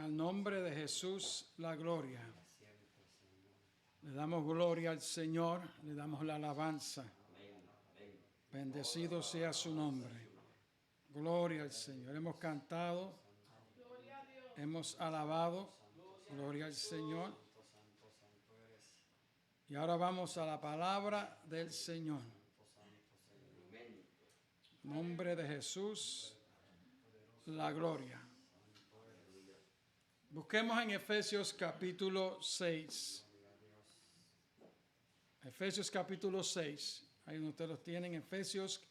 Al nombre de Jesús, la gloria. Le damos gloria al Señor, le damos la alabanza. Bendecido sea su nombre. Gloria al Señor. Hemos cantado, hemos alabado. Gloria al Señor. Y ahora vamos a la palabra del Señor. Nombre de Jesús, la gloria. Busquemos en Efesios capítulo 6. Efesios capítulo 6. Ahí donde ustedes los tienen. Efesios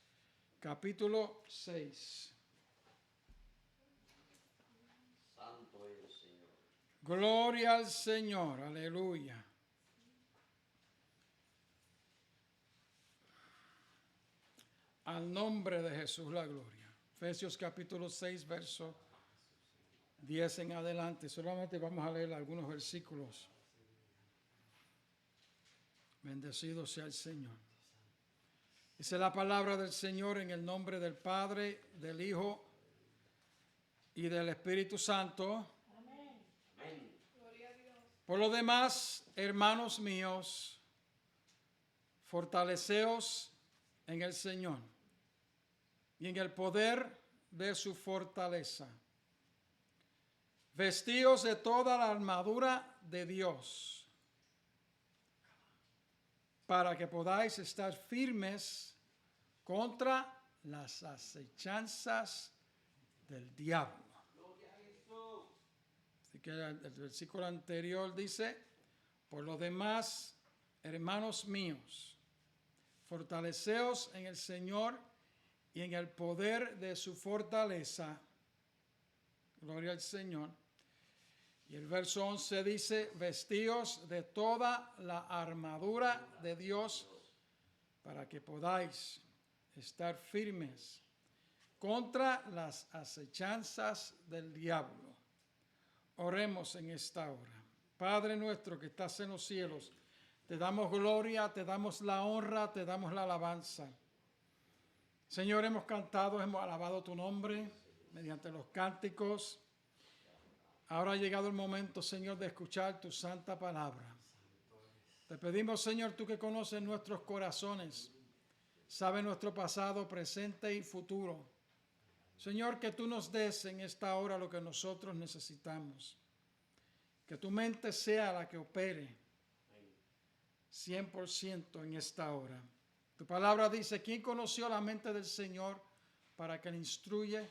capítulo 6. Santo es el Señor. Gloria al Señor. Aleluya. Al nombre de Jesús la gloria. Efesios capítulo 6, verso 10 en adelante. Solamente vamos a leer algunos versículos. Bendecido sea el Señor. Dice la palabra del Señor en el nombre del Padre, del Hijo y del Espíritu Santo. Amén. Por lo demás, hermanos míos, fortaleceos en el Señor y en el poder de su fortaleza. Vestíos de toda la armadura de Dios, para que podáis estar firmes contra las acechanzas del diablo. Así que el versículo anterior dice, por lo demás, hermanos míos, fortaleceos en el Señor y en el poder de su fortaleza. Gloria al Señor. Y el verso 11 dice, vestíos de toda la armadura de Dios para que podáis estar firmes contra las acechanzas del diablo. Oremos en esta hora. Padre nuestro que estás en los cielos, te damos gloria, te damos la honra, te damos la alabanza. Señor, hemos cantado, hemos alabado tu nombre mediante los cánticos. Ahora ha llegado el momento, Señor, de escuchar tu santa palabra. Te pedimos, Señor, tú que conoces nuestros corazones, sabes nuestro pasado, presente y futuro. Señor, que tú nos des en esta hora lo que nosotros necesitamos. Que tu mente sea la que opere 100% en esta hora. Tu palabra dice, ¿quién conoció la mente del Señor para que le instruya?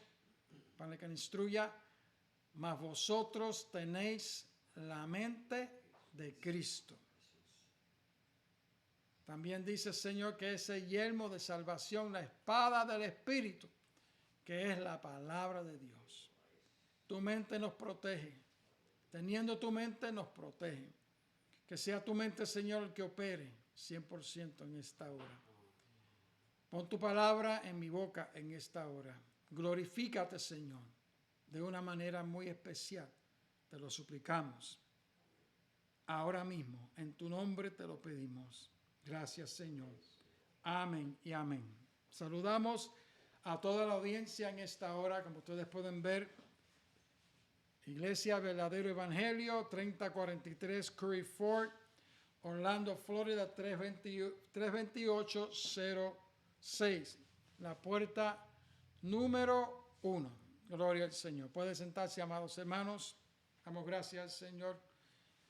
Mas vosotros tenéis la mente de Cristo. También dice, Señor, que ese yelmo de salvación, la espada del Espíritu, que es la palabra de Dios. Tu mente nos protege. Teniendo tu mente nos protege. Que sea tu mente, Señor, el que opere 100% en esta hora. Pon tu palabra en mi boca en esta hora. Glorifícate, Señor, de una manera muy especial. Te lo suplicamos. Ahora mismo, en tu nombre te lo pedimos. Gracias, Señor. Amén y amén. Saludamos a toda la audiencia en esta hora, como ustedes pueden ver. Iglesia Verdadero Evangelio, 3043 Curry Ford, Orlando, Florida, 32806. La puerta número 1. Gloria al Señor. Puede sentarse, amados hermanos. Damos gracias al Señor.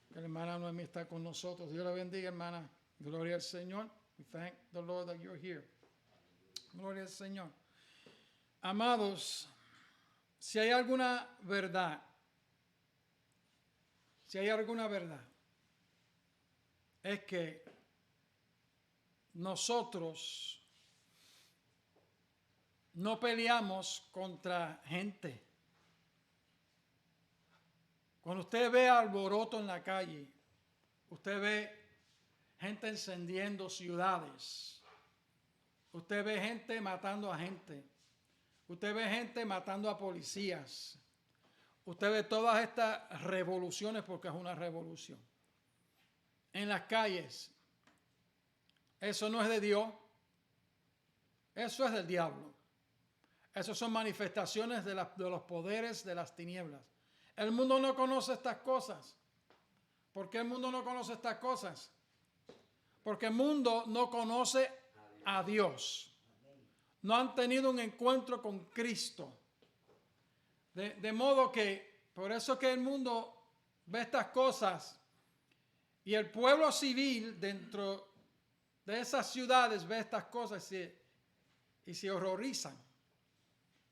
Que la hermana Noemí está con nosotros. Dios la bendiga, hermana. Gloria al Señor. We thank the Lord that you're here. Gloria al Señor. Amados, si hay alguna verdad, es que nosotros no peleamos contra gente. Cuando usted ve alboroto en la calle, usted ve gente encendiendo ciudades, usted ve gente matando a gente, usted ve gente matando a policías, usted ve todas estas revoluciones, porque es una revolución en las calles. Eso no es de Dios, eso es del diablo. Esas son manifestaciones de los poderes de las tinieblas. El mundo no conoce estas cosas. ¿Por qué el mundo no conoce estas cosas? Porque el mundo no conoce a Dios. No han tenido un encuentro con Cristo. De modo que, por eso que el mundo ve estas cosas y el pueblo civil dentro de esas ciudades ve estas cosas y se horrorizan.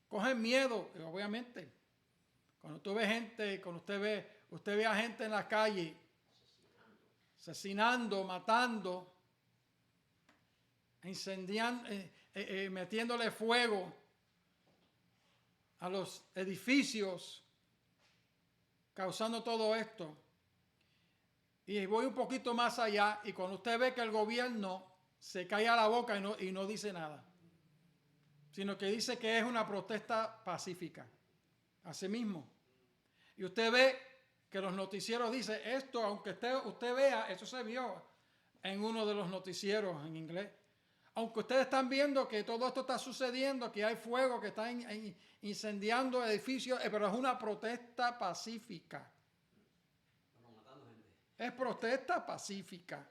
Cogen miedo, obviamente. Cuando tú ves gente, cuando usted ve a gente en la calle asesinando, matando, incendiando, metiéndole fuego a los edificios, causando todo esto. Y voy un poquito más allá, y cuando usted ve que el gobierno se calla la boca y no dice nada, sino que dice que es una protesta pacífica. Así mismo. Y usted ve que los noticieros dicen esto, aunque usted vea, eso se vio en uno de los noticieros en inglés. Aunque ustedes están viendo que todo esto está sucediendo, que hay fuego, que están incendiando edificios, pero es una protesta pacífica. Es protesta pacífica.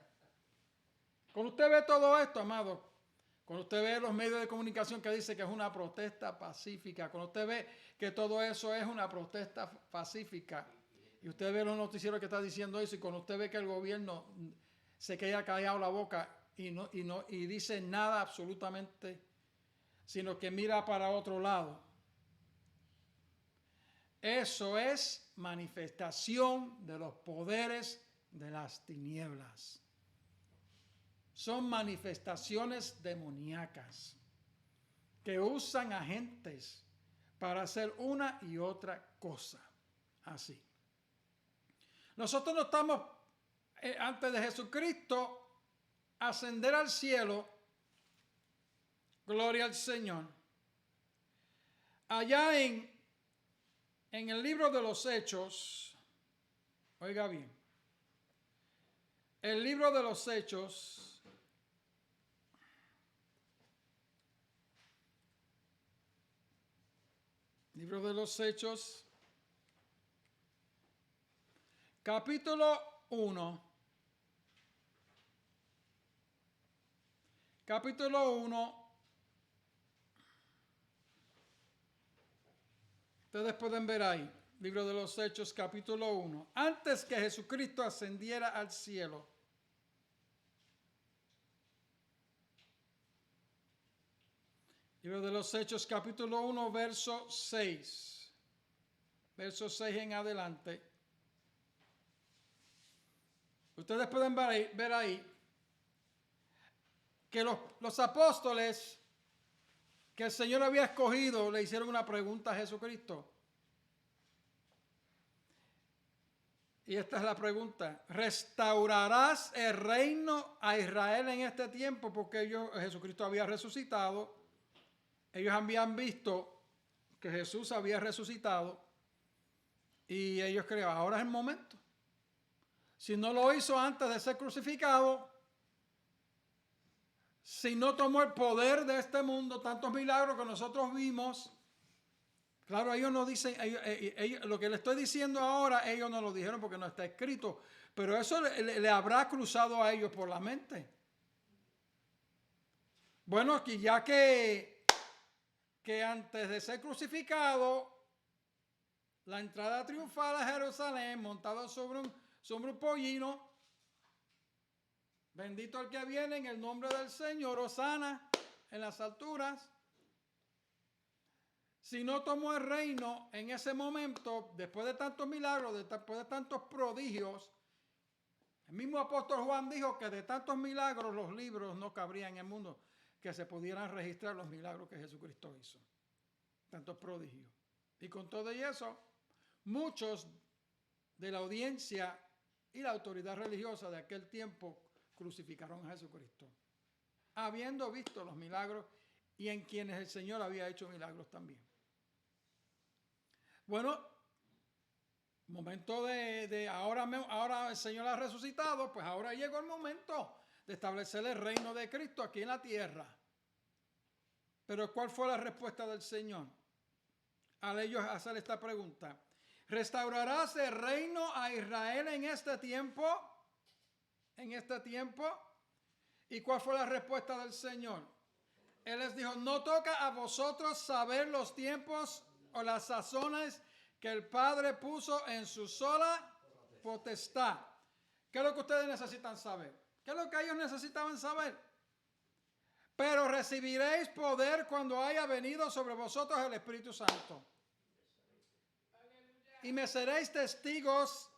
Cuando usted ve todo esto, amado, cuando usted ve los medios de comunicación que dice que es una protesta pacífica, cuando usted ve que todo eso es una protesta pacífica, y usted ve los noticieros que está diciendo eso, y cuando usted ve que el gobierno se queda callado la boca y dice nada absolutamente, sino que mira para otro lado, eso es manifestación de los poderes de las tinieblas. Son manifestaciones demoníacas que usan agentes para hacer una y otra cosa. Así. Nosotros no estamos, antes de Jesucristo, ascender al cielo. Gloria al Señor. Allá en el libro de los Hechos, oiga bien, el libro de los Hechos, libro de los Hechos, capítulo 1. Capítulo 1. Ustedes pueden ver ahí, libro de los Hechos, capítulo 1. Antes que Jesucristo ascendiera al cielo, libro de los Hechos, capítulo 1, verso 6. Verso 6 en adelante. Ustedes pueden ver ahí que los apóstoles que el Señor había escogido le hicieron una pregunta a Jesucristo. Y esta es la pregunta: ¿restaurarás el reino a Israel en este tiempo? Porque Jesucristo había resucitado. Ellos habían visto que Jesús había resucitado y ellos creían, ahora es el momento. Si no lo hizo antes de ser crucificado, si no tomó el poder de este mundo, tantos milagros que nosotros vimos, claro, ellos no dicen, lo que le estoy diciendo ahora, ellos no lo dijeron porque no está escrito, pero eso le habrá cruzado a ellos por la mente. Bueno, aquí ya que antes de ser crucificado, la entrada triunfal a Jerusalén, montado sobre un pollino, bendito el que viene en el nombre del Señor, hosana en las alturas. Si no tomó el reino en ese momento, después de tantos milagros, después de tantos prodigios, el mismo apóstol Juan dijo que de tantos milagros los libros no cabrían en el mundo, que se pudieran registrar los milagros que Jesucristo hizo. Tantos prodigios. Y con todo y eso, muchos de la audiencia y la autoridad religiosa de aquel tiempo crucificaron a Jesucristo, habiendo visto los milagros y en quienes el Señor había hecho milagros también. Bueno, momento de ahora el Señor ha resucitado, pues ahora llegó el momento de establecer el reino de Cristo aquí en la tierra. Pero ¿cuál fue la respuesta del Señor al ellos hacer esta pregunta? ¿Restaurarás el reino a Israel en este tiempo? ¿En este tiempo? ¿Y cuál fue la respuesta del Señor? Él les dijo, no toca a vosotros saber los tiempos o las sazones que el Padre puso en su sola potestad. ¿Qué es lo que ustedes necesitan saber? ¿Qué es lo que ellos necesitaban saber? Pero recibiréis poder cuando haya venido sobre vosotros el Espíritu Santo. Y me seréis testigos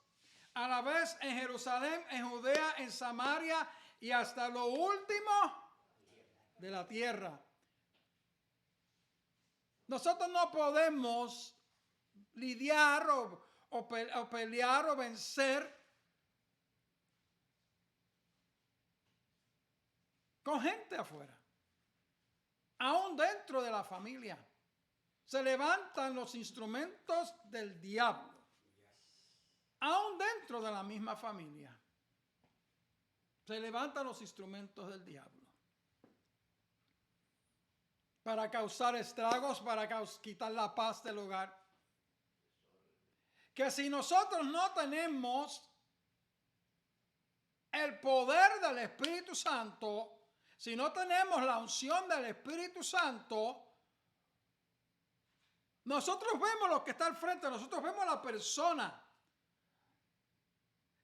a la vez en Jerusalén, en Judea, en Samaria y hasta lo último de la tierra. Nosotros no podemos lidiar o pelear o vencer con gente afuera. Aún dentro de la familia se levantan los instrumentos del diablo. Aún dentro de la misma familia se levantan los instrumentos del diablo para causar estragos, para quitar la paz del hogar. Que si nosotros no tenemos el poder del Espíritu Santo, si no tenemos la unción del Espíritu Santo, nosotros vemos lo que está al frente, nosotros vemos a la persona.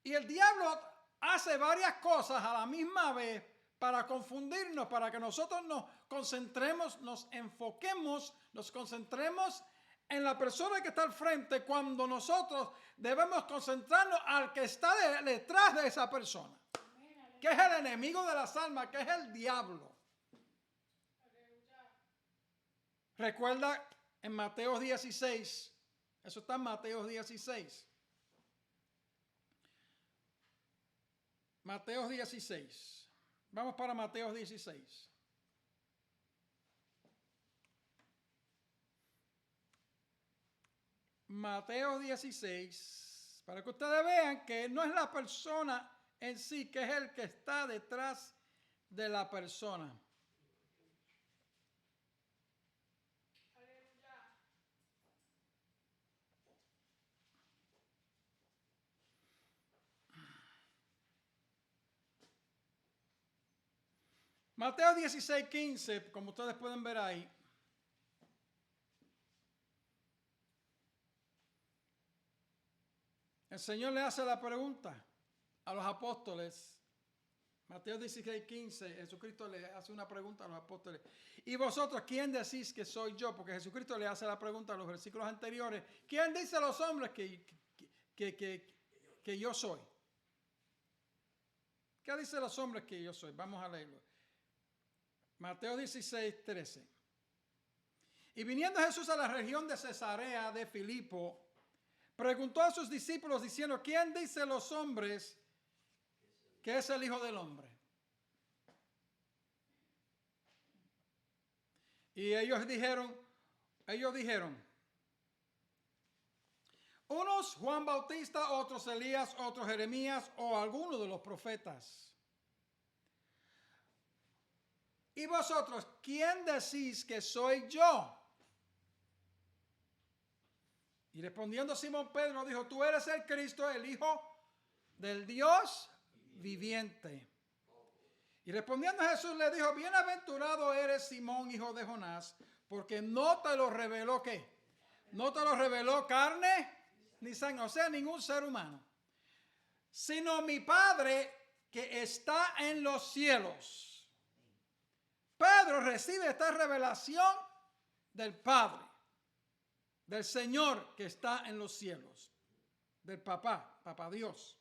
Y el diablo hace varias cosas a la misma vez para confundirnos, para que nosotros nos concentremos, nos enfoquemos, nos concentremos en la persona que está al frente, cuando nosotros debemos concentrarnos al que está detrás de esa persona, que es el enemigo de las almas, que es el diablo. Recuerda en Mateo 16, eso está en Mateo 16. Mateo 16. Vamos para Mateo 16. Mateo 16, para que ustedes vean que no es la persona en sí, que es el que está detrás de la persona. Mateo 16, 15, como ustedes pueden ver ahí. El Señor le hace la pregunta a los apóstoles. Mateo 16, 15, Jesucristo le hace una pregunta a los apóstoles. ¿Y vosotros quién decís que soy yo? Porque Jesucristo le hace la pregunta a los versículos anteriores. ¿Quién dice a los hombres que yo soy? ¿Qué dice a los hombres que yo soy? Vamos a leerlo. Mateo 16, 13. Y viniendo Jesús a la región de Cesarea de Filipo, preguntó a sus discípulos diciendo, ¿quién dice los hombres que es el Hijo del Hombre? Y ellos dijeron, unos Juan Bautista, otros Elías, otros Jeremías o alguno de los profetas. ¿Y vosotros quién decís que soy yo? Y respondiendo Simón Pedro dijo, tú eres el Cristo, el Hijo del Dios viviente. Y respondiendo Jesús le dijo, bienaventurado eres Simón, hijo de Jonás, porque no te lo reveló ¿qué? No te lo reveló carne ni sangre, o sea, ningún ser humano, sino mi Padre que está en los cielos. Pedro recibe esta revelación del Padre, del Señor que está en los cielos, del Papá Dios.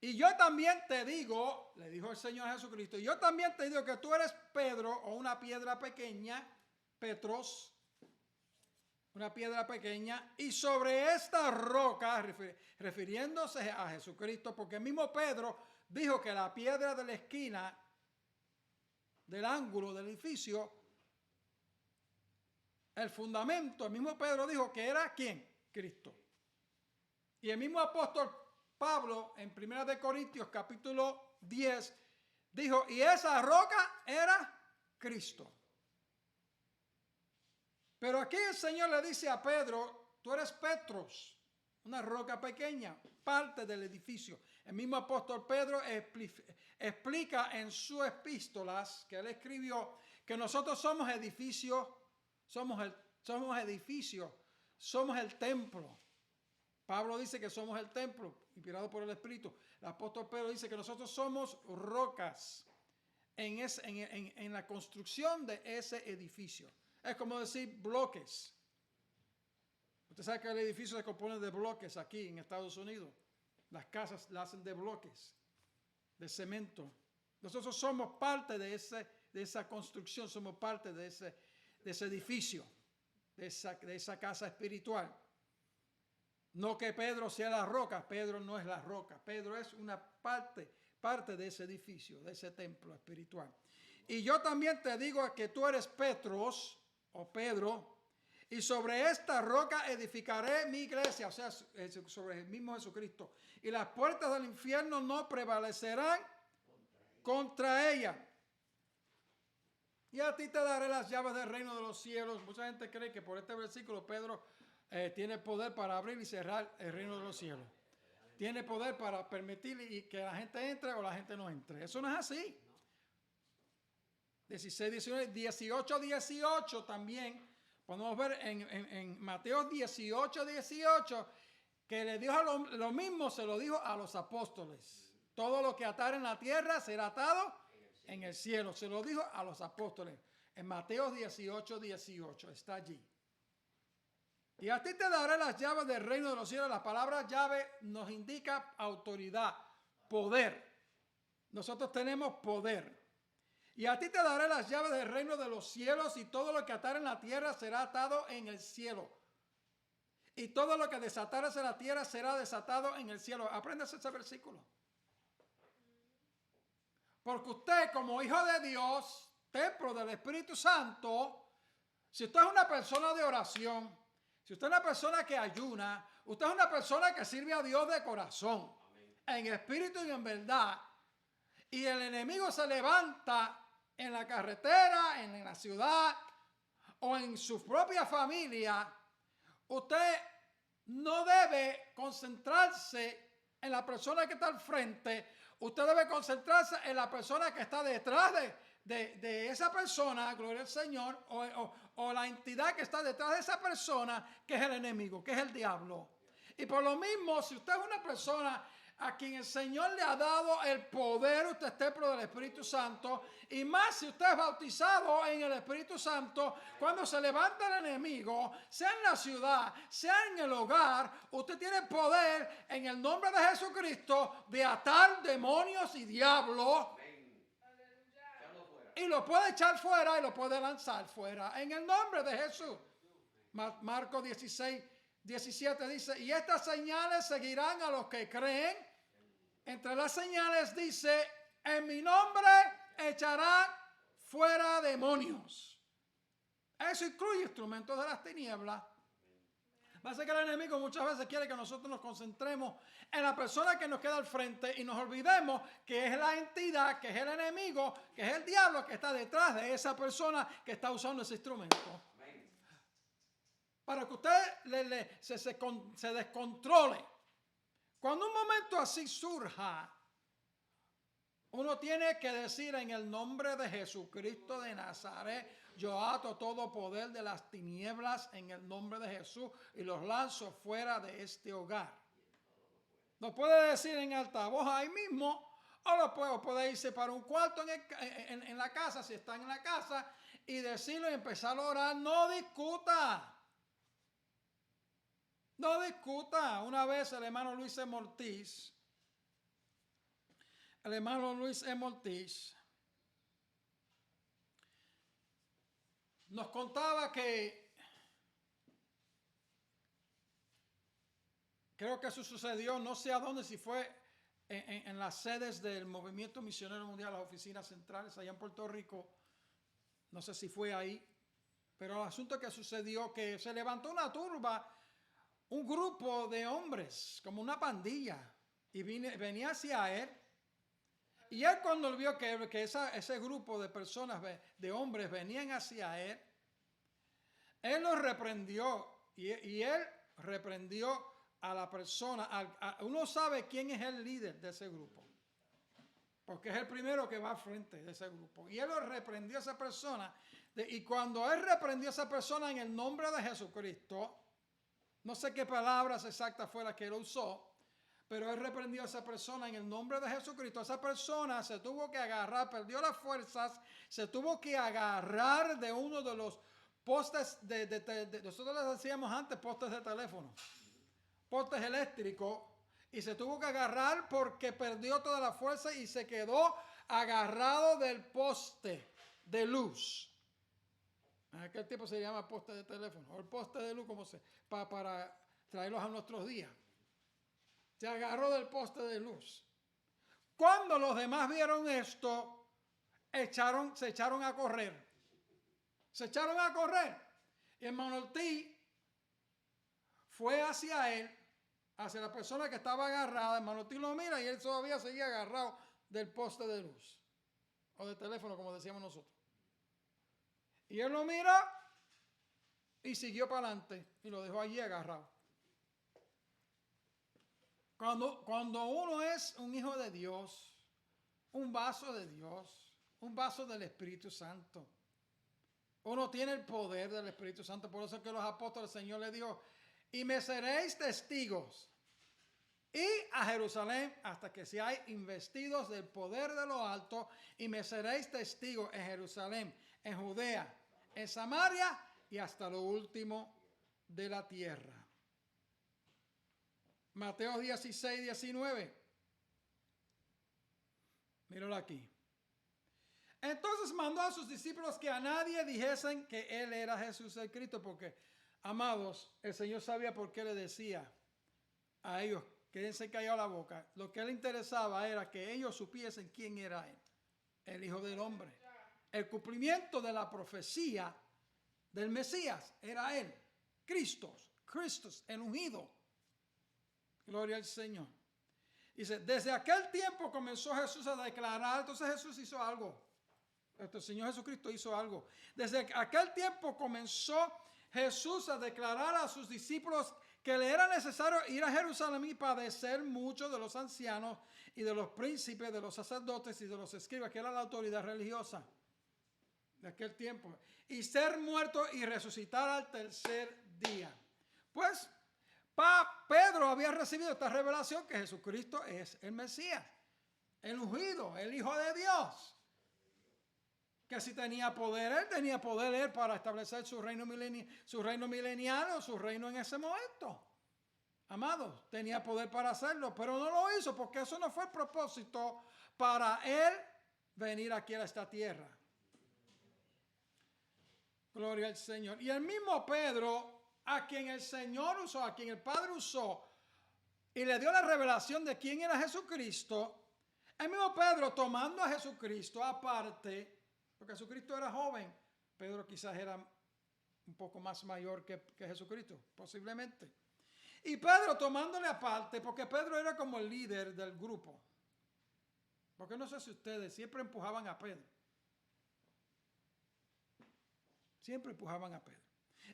Y yo también te digo, le dijo el Señor Jesucristo, yo también te digo que tú eres Pedro, o una piedra pequeña, Petros, una piedra pequeña, y sobre esta roca, refiriéndose a Jesucristo, porque el mismo Pedro dijo que la piedra de la esquina, del ángulo del edificio, el fundamento, el mismo Pedro dijo que era ¿quién? Cristo. Y el mismo apóstol Pablo en 1 Corintios capítulo 10 dijo, y esa roca era Cristo. Pero aquí el Señor le dice a Pedro, tú eres Petros, una roca pequeña, parte del edificio. El mismo apóstol Pedro explica en sus epístolas que él escribió que nosotros somos edificios, somos el templo. Pablo dice que somos el templo, inspirado por el Espíritu. El apóstol Pedro dice que nosotros somos rocas en la construcción de ese edificio. Es como decir bloques. Usted sabe que el edificio se compone de bloques aquí en Estados Unidos. Las casas las hacen de bloques, de cemento. Nosotros somos parte de esa construcción, somos parte de ese edificio, de esa casa espiritual. No que Pedro sea la roca, Pedro no es la roca. Pedro es una parte de ese edificio, de ese templo espiritual. Y yo también te digo que tú eres Petros, o Pedro, y sobre esta roca edificaré mi iglesia, o sea, sobre el mismo Jesucristo. Y las puertas del infierno no prevalecerán contra ella. Y a ti te daré las llaves del reino de los cielos. Mucha gente cree que por este versículo Pedro tiene poder para abrir y cerrar el reino de los cielos. Tiene poder para permitir que la gente entre o la gente no entre. Eso no es así. 16, 19, 18, 18 también. Podemos ver en Mateo 18, 18, que le dijo lo mismo, se lo dijo a los apóstoles. Todo lo que atar en la tierra será atado en el cielo. Se lo dijo a los apóstoles. En Mateo 18, 18, está allí. Y a ti te daré las llaves del reino de los cielos. La palabra llave nos indica autoridad, poder. Nosotros tenemos poder. Y a ti te daré las llaves del reino de los cielos, y todo lo que atar en la tierra será atado en el cielo. Y todo lo que desatares en la tierra será desatado en el cielo. Apréndase ese versículo. Porque usted, como hijo de Dios, templo del Espíritu Santo, si usted es una persona de oración, si usted es una persona que ayuna, usted es una persona que sirve a Dios de corazón, en espíritu y en verdad, y el enemigo se levanta en la carretera, en la ciudad o en su propia familia, usted no debe concentrarse en la persona que está al frente. Usted debe concentrarse en la persona que está detrás de esa persona, gloria al Señor, o la entidad que está detrás de esa persona, que es el enemigo, que es el diablo. Y por lo mismo, si usted es una persona a quien el Señor le ha dado el poder, usted es templo del Espíritu Santo, y más si usted es bautizado en el Espíritu Santo, cuando se levanta el enemigo, sea en la ciudad, sea en el hogar, usted tiene poder en el nombre de Jesucristo de atar demonios y diablos, y lo puede echar fuera y lo puede lanzar fuera en el nombre de Jesús. Marcos 16, 17 dice: y estas señales seguirán a los que creen. Entre las señales dice: en mi nombre echarán fuera demonios. Eso incluye instrumentos de las tinieblas. Parece que el enemigo muchas veces quiere que nosotros nos concentremos en la persona que nos queda al frente y nos olvidemos que es la entidad, que es el enemigo, que es el diablo que está detrás de esa persona que está usando ese instrumento. Para que usted se descontrole. Cuando un momento así surja, uno tiene que decir: en el nombre de Jesucristo de Nazaret, yo ato todo poder de las tinieblas en el nombre de Jesús y los lanzo fuera de este hogar. Lo puede decir en alta voz ahí mismo, o puede irse para un cuarto en la casa, si está en la casa, y decirlo y empezar a orar. No discuta. No discuta. Una vez el hermano Luis E. Mortiz nos contaba que creo que eso sucedió, no sé a dónde, si fue en las sedes del Movimiento Misionero Mundial, las oficinas centrales allá en Puerto Rico, no sé si fue ahí, pero el asunto que sucedió que se levantó una turba, un grupo de hombres, como una pandilla, y venía hacia él. Y él, cuando él vio que ese grupo de personas, de hombres, venían hacia él, él los reprendió. Y él reprendió a la persona. Uno sabe quién es el líder de ese grupo, porque es el primero que va al frente de ese grupo. Y él lo reprendió a esa persona. Y cuando él reprendió a esa persona en el nombre de Jesucristo, no sé qué palabras exactas fue la que él usó, pero él reprendió a esa persona en el nombre de Jesucristo. Esa persona se tuvo que agarrar, perdió las fuerzas, se tuvo que agarrar de uno de los postes nosotros les decíamos antes postes de teléfono, postes eléctricos, y se tuvo que agarrar porque perdió toda la fuerza y se quedó agarrado del poste de luz. En aquel tiempo se llama poste de teléfono, o el poste de luz, como para traerlos a nuestros días. Se agarró del poste de luz. Cuando los demás vieron esto, se echaron a correr. Se echaron a correr. Y hermano Ortiz fue hacia él, hacia la persona que estaba agarrada. Hermano Ortiz lo mira y él todavía seguía agarrado del poste de luz. O de teléfono, como decíamos nosotros. Y él lo mira y siguió para adelante y lo dejó allí agarrado. Cuando uno es un hijo de Dios, un vaso de Dios, un vaso del Espíritu Santo, uno tiene el poder del Espíritu Santo. Por eso es que los apóstoles, el Señor le dijo, y me seréis testigos, y a Jerusalén hasta que seáis investidos del poder de lo alto, y me seréis testigos en Jerusalén, en Judea, en Samaria y hasta lo último de la tierra. Mateo 16, 19. Míralo aquí. Entonces mandó a sus discípulos que a nadie dijesen que él era Jesús el Cristo, porque, amados, el Señor sabía por qué le decía a ellos, quédense callados la boca. Lo que le interesaba era que ellos supiesen quién era él, el Hijo del Hombre. El cumplimiento de la profecía del Mesías era él, Cristo, el ungido. Gloria al Señor. Dice, desde aquel tiempo comenzó Jesús a declarar. Entonces Jesús hizo algo. El Señor Jesucristo hizo algo. Desde aquel tiempo comenzó Jesús a declarar a sus discípulos que le era necesario ir a Jerusalén y padecer mucho de los ancianos y de los príncipes, de los sacerdotes y de los escribas, que era la autoridad religiosa de aquel tiempo, y ser muerto y resucitar al tercer día. Pues Pedro había recibido esta revelación que Jesucristo es el Mesías, el ungido, el Hijo de Dios. Que si tenía poder, él tenía poder para establecer su reino milenial o su reino en ese momento. Amados, tenía poder para hacerlo, pero no lo hizo porque eso no fue el propósito para él venir aquí a esta tierra. Gloria al Señor. Y el mismo Pedro, a quien el Señor usó, a quien el Padre usó, y le dio la revelación de quién era Jesucristo, el mismo Pedro tomando a Jesucristo aparte, porque Jesucristo era joven, Pedro quizás era un poco más mayor que Jesucristo, posiblemente. Y Pedro tomándole aparte, porque Pedro era como el líder del grupo. Porque no sé si ustedes siempre empujaban a Pedro. Siempre empujaban a Pedro.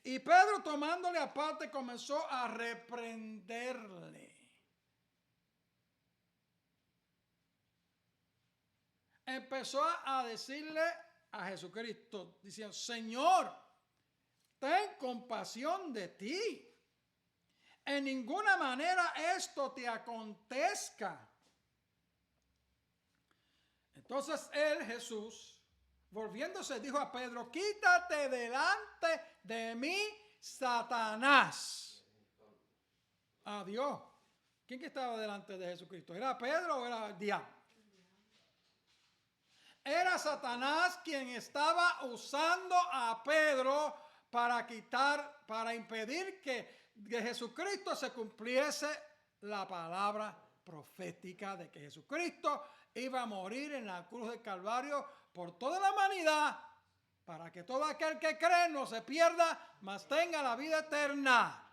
Y Pedro tomándole aparte comenzó a reprenderle. Empezó a decirle a Jesucristo, diciendo, Señor, ten compasión de ti. En ninguna manera esto te acontezca. Entonces él, Jesús, volviéndose, dijo a Pedro, quítate delante de mí, Satanás. Adiós. ¿Quién que estaba delante de Jesucristo? ¿Era Pedro o era el diablo? Era Satanás quien estaba usando a Pedro para impedir que de Jesucristo se cumpliese la palabra profética de que Jesucristo iba a morir en la cruz del Calvario por toda la humanidad, para que todo aquel que cree no se pierda, mas tenga la vida eterna.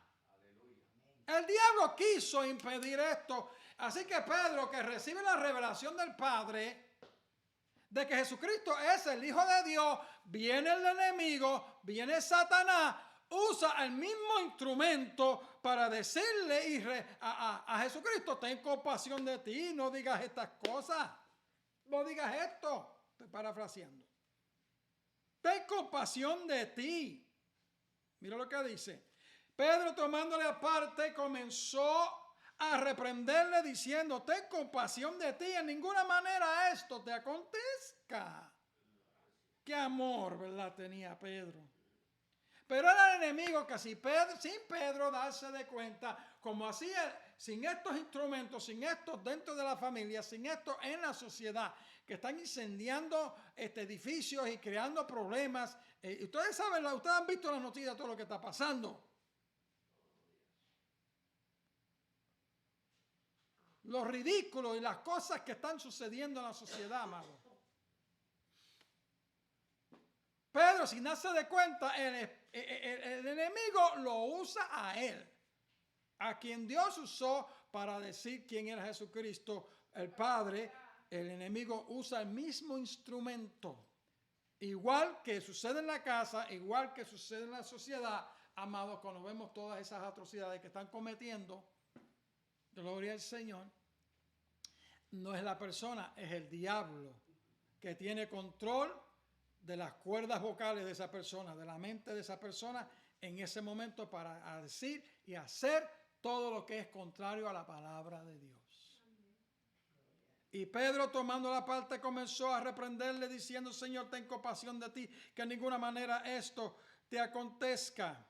El diablo quiso impedir esto, así que Pedro, que recibe la revelación del Padre de que Jesucristo es el Hijo de Dios, viene el enemigo, viene Satanás, usa el mismo instrumento para decirle a Jesucristo, ten compasión de ti, no digas estas cosas, no digas esto. Estoy parafraseando. Ten compasión de ti. Mira lo que dice. Pedro, tomándole aparte, comenzó a reprenderle diciendo, ten compasión de ti, en ninguna manera esto te acontezca. Qué amor, ¿verdad? Tenía Pedro. Pero era el enemigo que sin Pedro darse de cuenta, como hacía, sin estos instrumentos, sin estos dentro de la familia, sin estos en la sociedad, que están incendiando edificios y creando problemas. Ustedes saben, ustedes han visto en las noticias todo lo que está pasando. Lo ridículo y las cosas que están sucediendo en la sociedad, amado. Pedro, sin darse de cuenta, el enemigo lo usa a él, a quien Dios usó para decir quién era Jesucristo, el Padre. El enemigo usa el mismo instrumento, igual que sucede en la casa, igual que sucede en la sociedad, amados, cuando vemos todas esas atrocidades que están cometiendo. Gloria al Señor. No es la persona, es el diablo que tiene control de las cuerdas vocales de esa persona, de la mente de esa persona en ese momento para decir y hacer todo lo que es contrario a la palabra de Dios. Y Pedro, tomando la parte, comenzó a reprenderle diciendo, Señor, ten compasión de ti, que en ninguna manera esto te acontezca.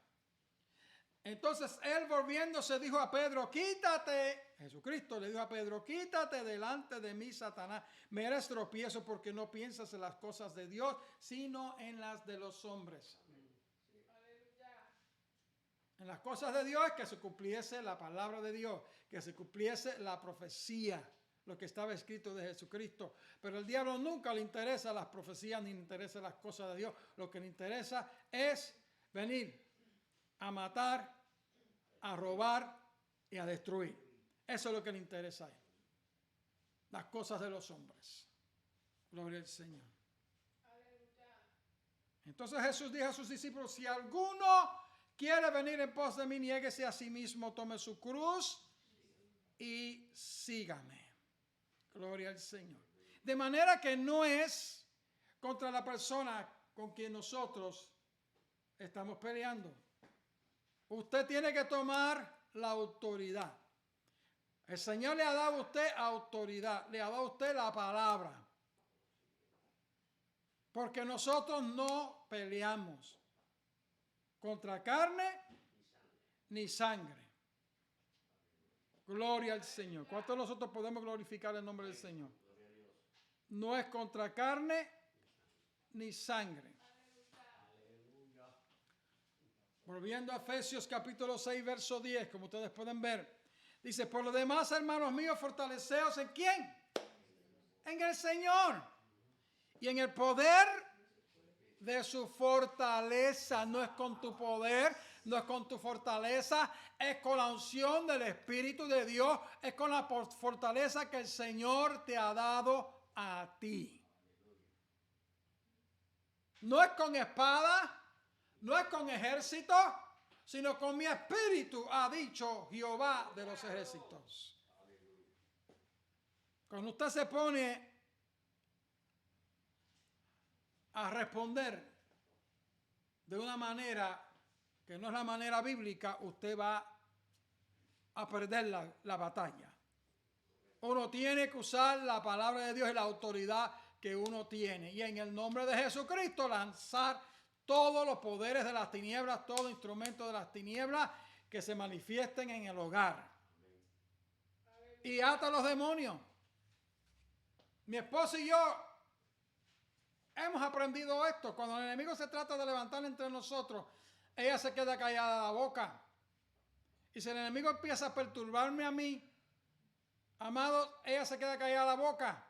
Entonces él, volviéndose, dijo a Pedro, quítate. Jesucristo le dijo a Pedro, quítate delante de mí, Satanás. Me eres tropiezo porque no piensas en las cosas de Dios, sino en las de los hombres. En las cosas de Dios es que se cumpliese la palabra de Dios, que se cumpliese la profecía, lo que estaba escrito de Jesucristo. Pero al diablo nunca le interesa las profecías ni le interesa las cosas de Dios. Lo que le interesa es venir a matar, a robar y a destruir. Eso es lo que le interesa a él. Las cosas de los hombres. Gloria al Señor. Entonces Jesús dijo a sus discípulos, si alguno quiere venir en pos de mí, niéguese a sí mismo, tome su cruz y sígame. Gloria al Señor. De manera que no es contra la persona con quien nosotros estamos peleando. Usted tiene que tomar la autoridad. El Señor le ha dado a usted autoridad, le ha dado a usted la palabra. Porque nosotros no peleamos contra carne ni sangre. Gloria al Señor. ¿Cuántos de nosotros podemos glorificar el nombre del Señor? No es contra carne ni sangre. Volviendo a Efesios capítulo 6, verso 10, como ustedes pueden ver, dice, por lo demás, hermanos míos, fortaleceos ¿en quién? En el Señor y en el poder de su fortaleza. No es con tu poder, no es con tu fortaleza, es con la unción del Espíritu de Dios, es con la fortaleza que el Señor te ha dado a ti. No es con espada, no es con ejército, sino con mi espíritu, ha dicho Jehová de los ejércitos. Cuando usted se pone a responder de una manera que no es la manera bíblica, usted va a perder la batalla. Uno tiene que usar la palabra de Dios y la autoridad que uno tiene. Y en el nombre de Jesucristo lanzar todos los poderes de las tinieblas, todo instrumento de las tinieblas que se manifiesten en el hogar. Y ata a los demonios. Mi esposo y yo hemos aprendido esto. Cuando el enemigo se trata de levantar entre nosotros, ella se queda callada la boca. Y si el enemigo empieza a perturbarme a mí, amado, ella se queda callada la boca.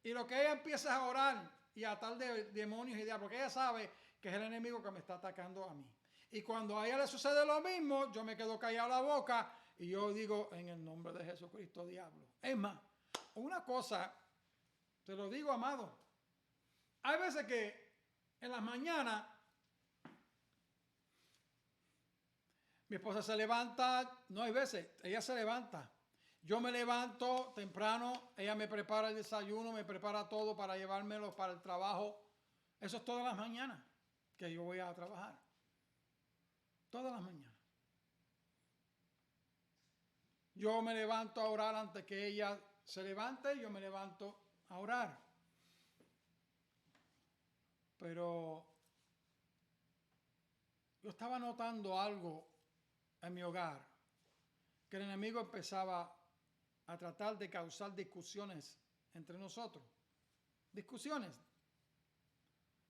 Y lo que ella empieza es a orar y a atar de demonios y diablos, porque ella sabe que es el enemigo que me está atacando a mí. Y cuando a ella le sucede lo mismo, yo me quedo callado la boca y yo digo, en el nombre de Jesucristo, diablo. Es más, una cosa, te lo digo, amado, hay veces que en las mañanas Mi esposa se levanta, no hay veces, ella se levanta. Yo me levanto temprano, ella me prepara el desayuno, me prepara todo para llevármelo para el trabajo. Eso es todas las mañanas que yo voy a trabajar. Todas las mañanas. Yo me levanto a orar antes que ella se levante, yo me levanto a orar. Pero yo estaba notando algo en mi hogar, que el enemigo empezaba a tratar de causar discusiones entre nosotros. Discusiones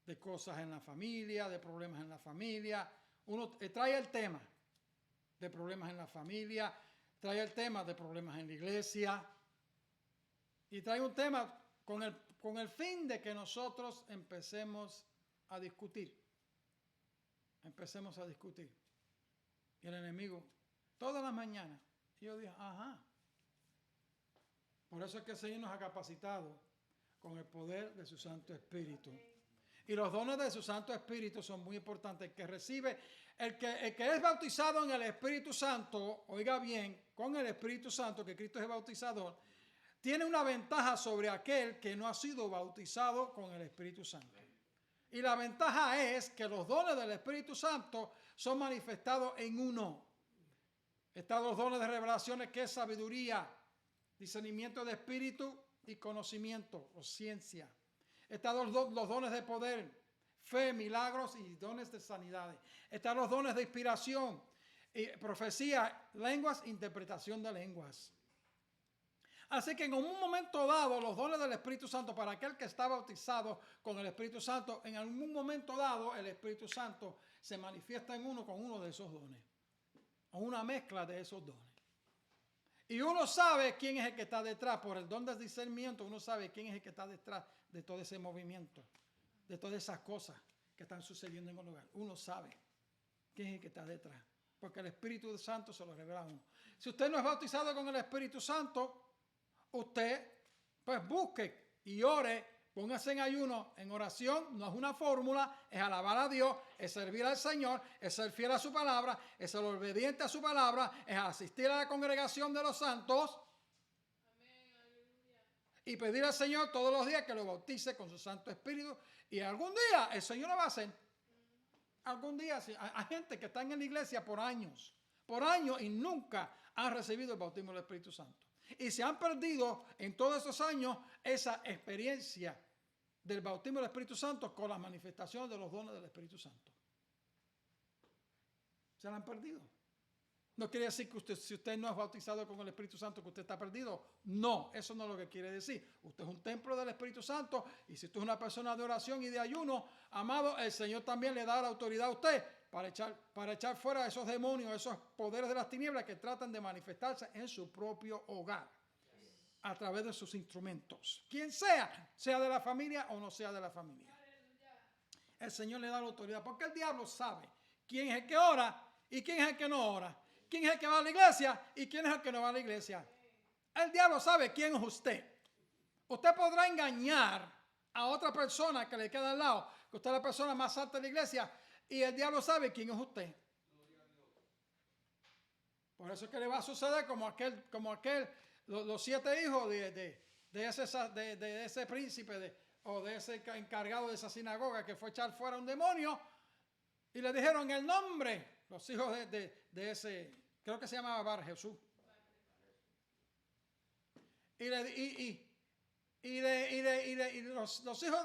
de cosas en la familia, de problemas en la familia. Uno trae el tema de problemas en la familia, trae el tema de problemas en la iglesia y trae un tema con el fin de que nosotros empecemos a discutir. Empecemos a discutir. Y el enemigo, todas las mañanas, yo dije, ajá. Por eso es que el Señor nos ha capacitado con el poder de su Santo Espíritu. Y los dones de su Santo Espíritu son muy importantes. El que recibe, el que es bautizado en el Espíritu Santo, oiga bien, con el Espíritu Santo, que Cristo es el bautizador, tiene una ventaja sobre aquel que no ha sido bautizado con el Espíritu Santo. Y la ventaja es que los dones del Espíritu Santo son manifestados en uno. Están los dones de revelaciones, que es sabiduría, discernimiento de espíritu y conocimiento o ciencia. Están los dones de poder, fe, milagros y dones de sanidades. Están los dones de inspiración, profecía, lenguas, interpretación de lenguas. Así que en un momento dado, los dones del Espíritu Santo, para aquel que está bautizado con el Espíritu Santo, en algún momento dado el Espíritu Santo se manifiesta en uno con uno de esos dones, o una mezcla de esos dones. Y uno sabe quién es el que está detrás, por el don del discernimiento, uno sabe quién es el que está detrás de todo ese movimiento, de todas esas cosas que están sucediendo en el lugar. Uno sabe quién es el que está detrás, porque el Espíritu Santo se lo revela a uno. Si usted no es bautizado con el Espíritu Santo, usted pues busque y ore, póngase en ayuno, en oración. No es una fórmula, es alabar a Dios, es servir al Señor, es ser fiel a su palabra, es ser obediente a su palabra, es asistir a la congregación de los santos. Amén, aleluya. Y pedir al Señor todos los días que lo bautice con su Santo Espíritu, y algún día el Señor lo va a hacer. Algún día, sí. Hay gente que está en la iglesia por años y nunca han recibido el bautismo del Espíritu Santo. Y se han perdido en todos esos años esa experiencia del bautismo del Espíritu Santo con las manifestaciones de los dones del Espíritu Santo. Se la han perdido. No quiere decir que si usted no es bautizado con el Espíritu Santo, que usted está perdido. No, eso no es lo que quiere decir. Usted es un templo del Espíritu Santo, y si usted es una persona de oración y de ayuno, amado, el Señor también le da la autoridad a usted para echar fuera esos demonios, esos poderes de las tinieblas que tratan de manifestarse en su propio hogar a través de sus instrumentos. Quien sea de la familia o no sea de la familia. El Señor le da la autoridad, porque el diablo sabe quién es el que ora y quién es el que no ora. Quién es el que va a la iglesia y quién es el que no va a la iglesia. El diablo sabe quién es usted. Usted podrá engañar a otra persona que le queda al lado, que usted es la persona más alta de la iglesia, y el diablo sabe quién es usted. Por eso es que le va a suceder como aquel los 7 hijos de ese príncipe o de ese encargado de esa sinagoga que fue a echar fuera un demonio, y le dijeron el nombre. Los hijos de ese, creo que se llamaba Bar Jesús. Y los hijos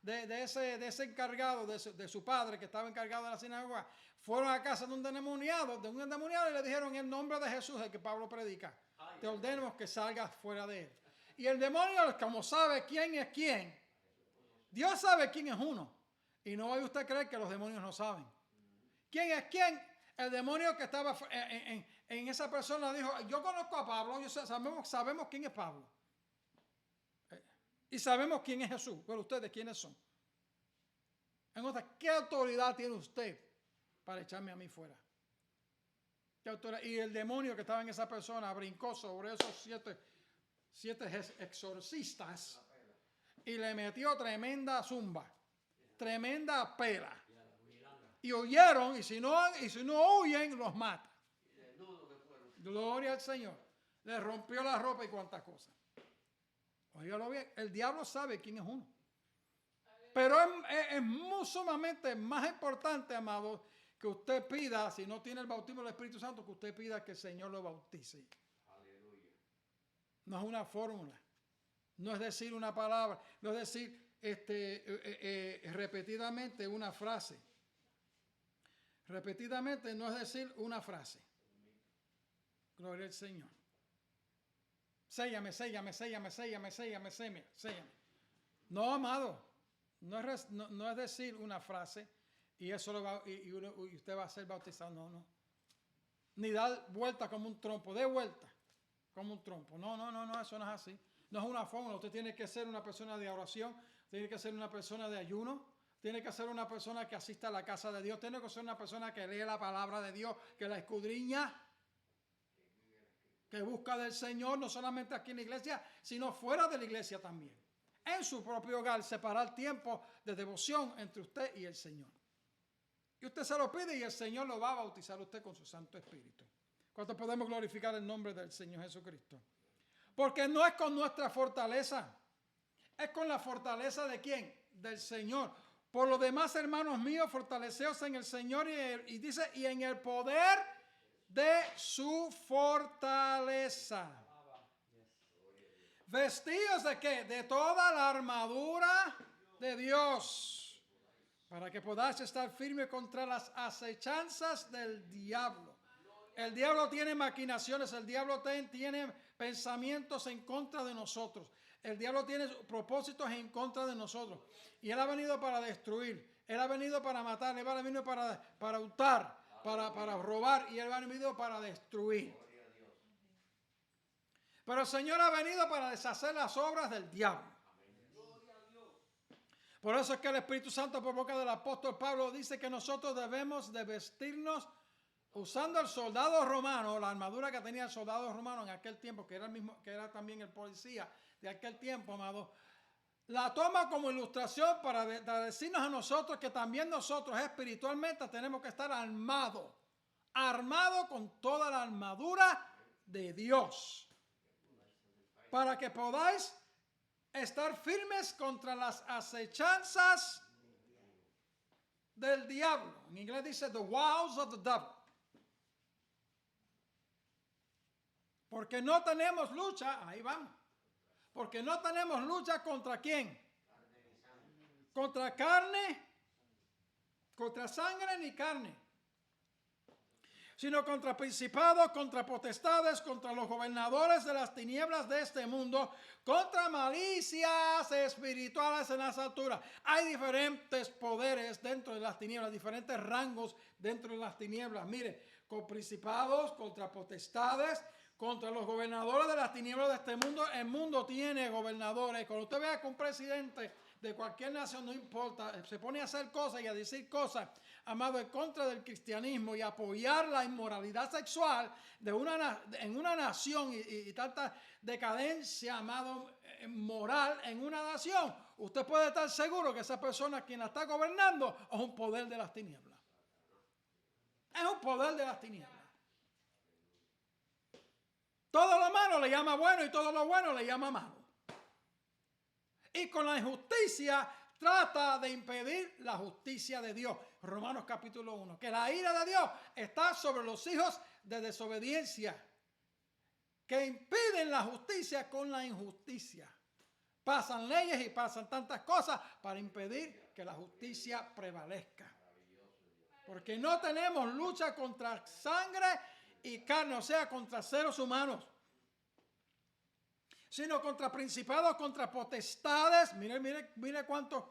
de ese encargado, de su padre que estaba encargado de la sinagoga, fueron a casa de un endemoniado, y le dijeron el nombre de Jesús, el que Pablo predica. Te ordenamos que salgas fuera de él. Y el demonio, como sabe quién es quién, Dios sabe quién es uno. Y no vaya usted a creer que los demonios no saben. ¿Quién es quién? El demonio que estaba en esa persona dijo, yo conozco a Pablo, sabemos quién es Pablo. Y sabemos quién es Jesús. Pero ustedes, ¿quiénes son? En otra, ¿qué autoridad tiene usted para echarme a mí fuera? ¿Qué autoridad? Y el demonio que estaba en esa persona brincó sobre esos siete exorcistas y le metió tremenda zumba, tremenda pela. y huyeron, y si no huyen, los mata. Y desnudos que fueron. Gloria al Señor. Le rompió la ropa y cuantas cosas. Óigalo bien, el diablo sabe quién es uno. Pero es sumamente más importante, amado, que usted pida, si no tiene el bautismo del Espíritu Santo, que usted pida que el Señor lo bautice. Aleluya. No es una fórmula, no es decir una palabra, no es decir repetidamente una frase. Repetidamente no es decir una frase. Gloria al Señor. Séllame, séllame, séllame, séllame, séllame, séllame, séllame. No, amado, no es decir una frase y eso y usted va a ser bautizado. No, no. Ni dar vuelta como un trompo, de vuelta como un trompo. No, eso no es así. No es una fórmula. Usted tiene que ser una persona de oración, tiene que ser una persona de ayuno, tiene que ser una persona que asista a la casa de Dios, tiene que ser una persona que lee la palabra de Dios, que la escudriña, que busca del Señor, no solamente aquí en la iglesia, sino fuera de la iglesia también. En su propio hogar, separar tiempo de devoción entre usted y el Señor. Y usted se lo pide y el Señor lo va a bautizar a usted con su Santo Espíritu. ¿Cuánto podemos glorificar el nombre del Señor Jesucristo? Porque no es con nuestra fortaleza, es con la fortaleza de ¿quién? Del Señor. Por lo demás, hermanos míos, fortaleceos en el Señor y dice, y en el poder de su fortaleza. Vestidos de qué? De toda la armadura de Dios, para que podáis estar firmes contra las acechanzas del diablo. El diablo tiene maquinaciones, el diablo tiene pensamientos en contra de nosotros. El diablo tiene propósitos en contra de nosotros. Y él ha venido para destruir, él ha venido para matar, él ha venido para hurtar, para robar, y él ha venido para destruir. Pero el Señor ha venido para deshacer las obras del diablo. Por eso es que el Espíritu Santo, por boca del apóstol Pablo, dice que nosotros debemos de vestirnos usando el soldado romano, la armadura que tenía el soldado romano en aquel tiempo, que era el mismo, que era también el policía de aquel tiempo, amado. La toma como ilustración para decirnos a nosotros que también nosotros espiritualmente tenemos que estar armados con toda la armadura de Dios, para que podáis estar firmes contra las acechanzas del diablo. En inglés dice the wiles of the devil. Porque no tenemos lucha, ahí vamos. Porque no tenemos lucha contra quién. Contra carne, contra sangre ni carne. Sino contra principados, contra potestades, contra los gobernadores de las tinieblas de este mundo, contra malicias espirituales en las alturas. Hay diferentes poderes dentro de las tinieblas, diferentes rangos dentro de las tinieblas. Mire, con principados, contra potestades, contra los gobernadores de las tinieblas de este mundo. El mundo tiene gobernadores. Cuando usted vea que un presidente de cualquier nación, no importa, se pone a hacer cosas y a decir cosas, amado, en contra del cristianismo y apoyar la inmoralidad sexual en una nación y tanta decadencia, amado, moral en una nación, usted puede estar seguro que esa persona quien la está gobernando es un poder de las tinieblas. Es un poder de las tinieblas. Todo lo malo le llama bueno y todo lo bueno le llama malo. Y con la injusticia trata de impedir la justicia de Dios. Romanos capítulo 1. Que la ira de Dios está sobre los hijos de desobediencia, que impiden la justicia con la injusticia. Pasan leyes y pasan tantas cosas para impedir que la justicia prevalezca. Porque no tenemos lucha contra sangre y carne, o sea, contra seres humanos, sino contra principados, contra potestades. Mire cuántos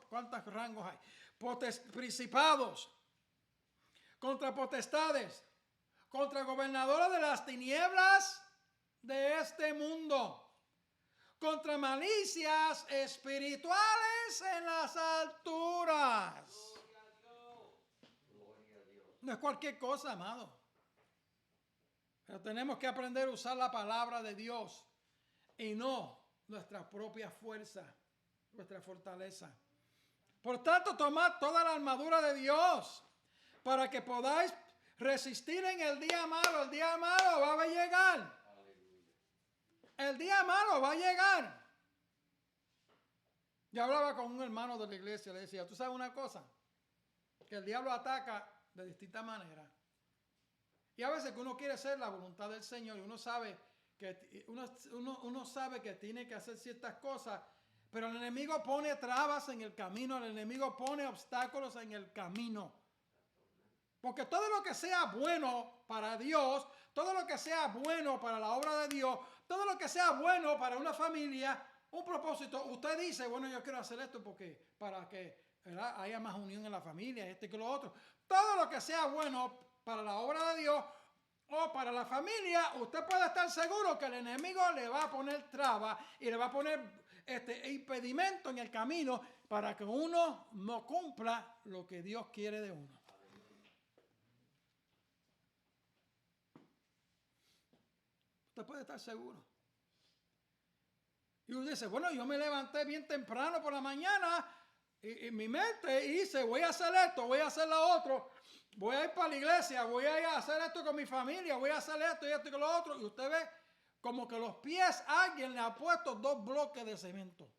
rangos hay. Principados, contra potestades, contra gobernadores de las tinieblas de este mundo, contra malicias espirituales en las alturas. No es cualquier cosa, amado. Pero tenemos que aprender a usar la palabra de Dios y no nuestra propia fuerza, nuestra fortaleza. Por tanto, tomad toda la armadura de Dios para que podáis resistir en el día malo. El día malo va a llegar. El día malo va a llegar. Yo hablaba con un hermano de la iglesia, le decía, ¿tú sabes una cosa? Que el diablo ataca de distintas maneras. Y a veces que uno quiere hacer la voluntad del Señor y uno sabe que tiene que hacer ciertas cosas, pero el enemigo pone trabas en el camino, el enemigo pone obstáculos en el camino. Porque todo lo que sea bueno para Dios, todo lo que sea bueno para la obra de Dios, todo lo que sea bueno para una familia, un propósito, usted dice, bueno, yo quiero hacer esto porque para que, ¿verdad?, haya más unión en la familia, esto y que lo otro. Todo lo que sea bueno para la obra de Dios o para la familia, usted puede estar seguro que el enemigo le va a poner traba y le va a poner impedimento en el camino para que uno no cumpla lo que Dios quiere de uno. Usted puede estar seguro. Y uno dice, bueno, yo me levanté bien temprano por la mañana y mi mente dice, voy a hacer esto, voy a hacer lo otro, voy a ir para la iglesia, voy a ir a hacer esto con mi familia, voy a hacer esto y esto y con lo otro. Y usted ve como que los pies alguien le ha puesto 2 bloques de cemento.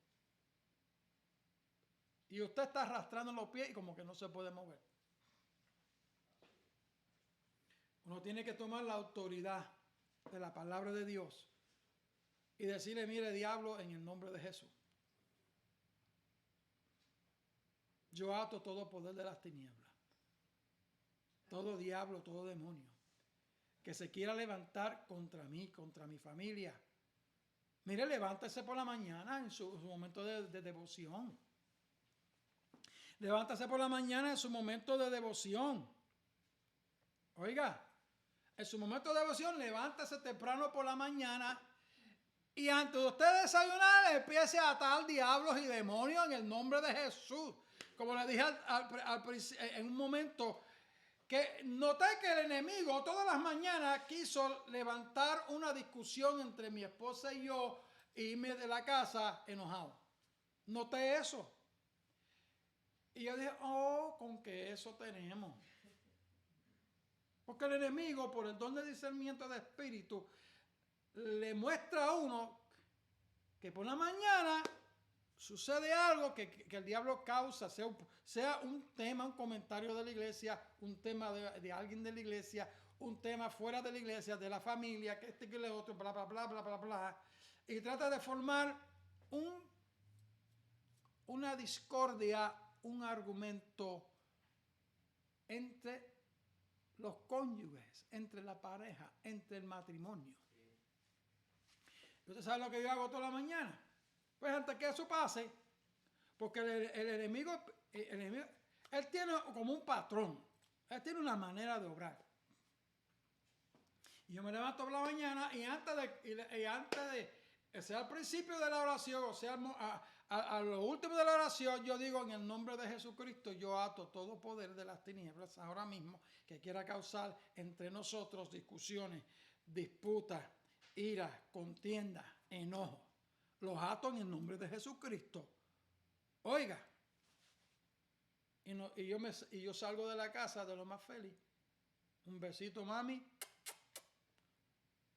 Y usted está arrastrando los pies y como que no se puede mover. Uno tiene que tomar la autoridad de la palabra de Dios y decirle, mire, diablo, en el nombre de Jesús, yo ato todo poder de las tinieblas, todo diablo, todo demonio que se quiera levantar contra mí, contra mi familia. Mire, levántese por la mañana en su momento de devoción. Levántase por la mañana en su momento de devoción. Oiga, en su momento de devoción, levántese temprano por la mañana y antes de usted desayunar, empiece a atar diablos y demonios en el nombre de Jesús. Como le dije en un momento, que noté que el enemigo todas las mañanas quiso levantar una discusión entre mi esposa y yo e irme de la casa enojado. Noté eso. Y yo dije, con que eso tenemos. Porque el enemigo, por el don de discernimiento de espíritu, le muestra a uno que por la mañana sucede algo que el diablo causa, sea un tema, un comentario de la iglesia, un tema de alguien de la iglesia, un tema fuera de la iglesia, de la familia, que que el otro, bla, bla, bla, bla, bla, bla. Y trata de formar una discordia, un argumento entre los cónyuges, entre la pareja, entre el matrimonio. ¿Usted sabe lo que yo hago toda la mañana? Pues antes que eso pase, porque el enemigo, él tiene como un patrón, él tiene una manera de obrar. Y yo me levanto por la mañana y antes de sea al principio de la oración, o sea a lo último de la oración, yo digo en el nombre de Jesucristo, yo ato todo poder de las tinieblas ahora mismo que quiera causar entre nosotros discusiones, disputas, ira, contienda, enojo. Los ato en el nombre de Jesucristo. Oiga, y yo salgo de la casa de lo más feliz. Un besito, mami.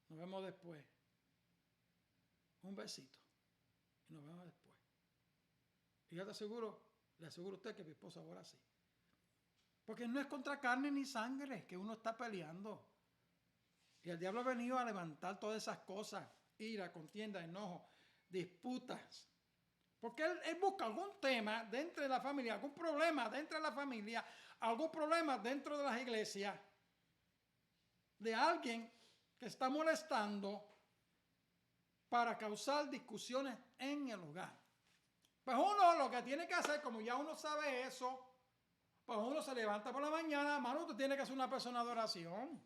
Nos vemos después. Un besito. Y nos vemos después. Y yo le aseguro a usted que mi esposa ahora sí. Porque no es contra carne ni sangre que uno está peleando. Y el diablo ha venido a levantar todas esas cosas. Ira, contienda, enojo, disputas. Porque él busca algún tema dentro de la familia, algún problema dentro de la familia, algún problema dentro de las iglesias, de alguien que está molestando para causar discusiones en el hogar. Pues uno lo que tiene que hacer, como ya uno sabe eso, pues uno se levanta por la mañana, hermano, usted tiene que ser una persona de oración.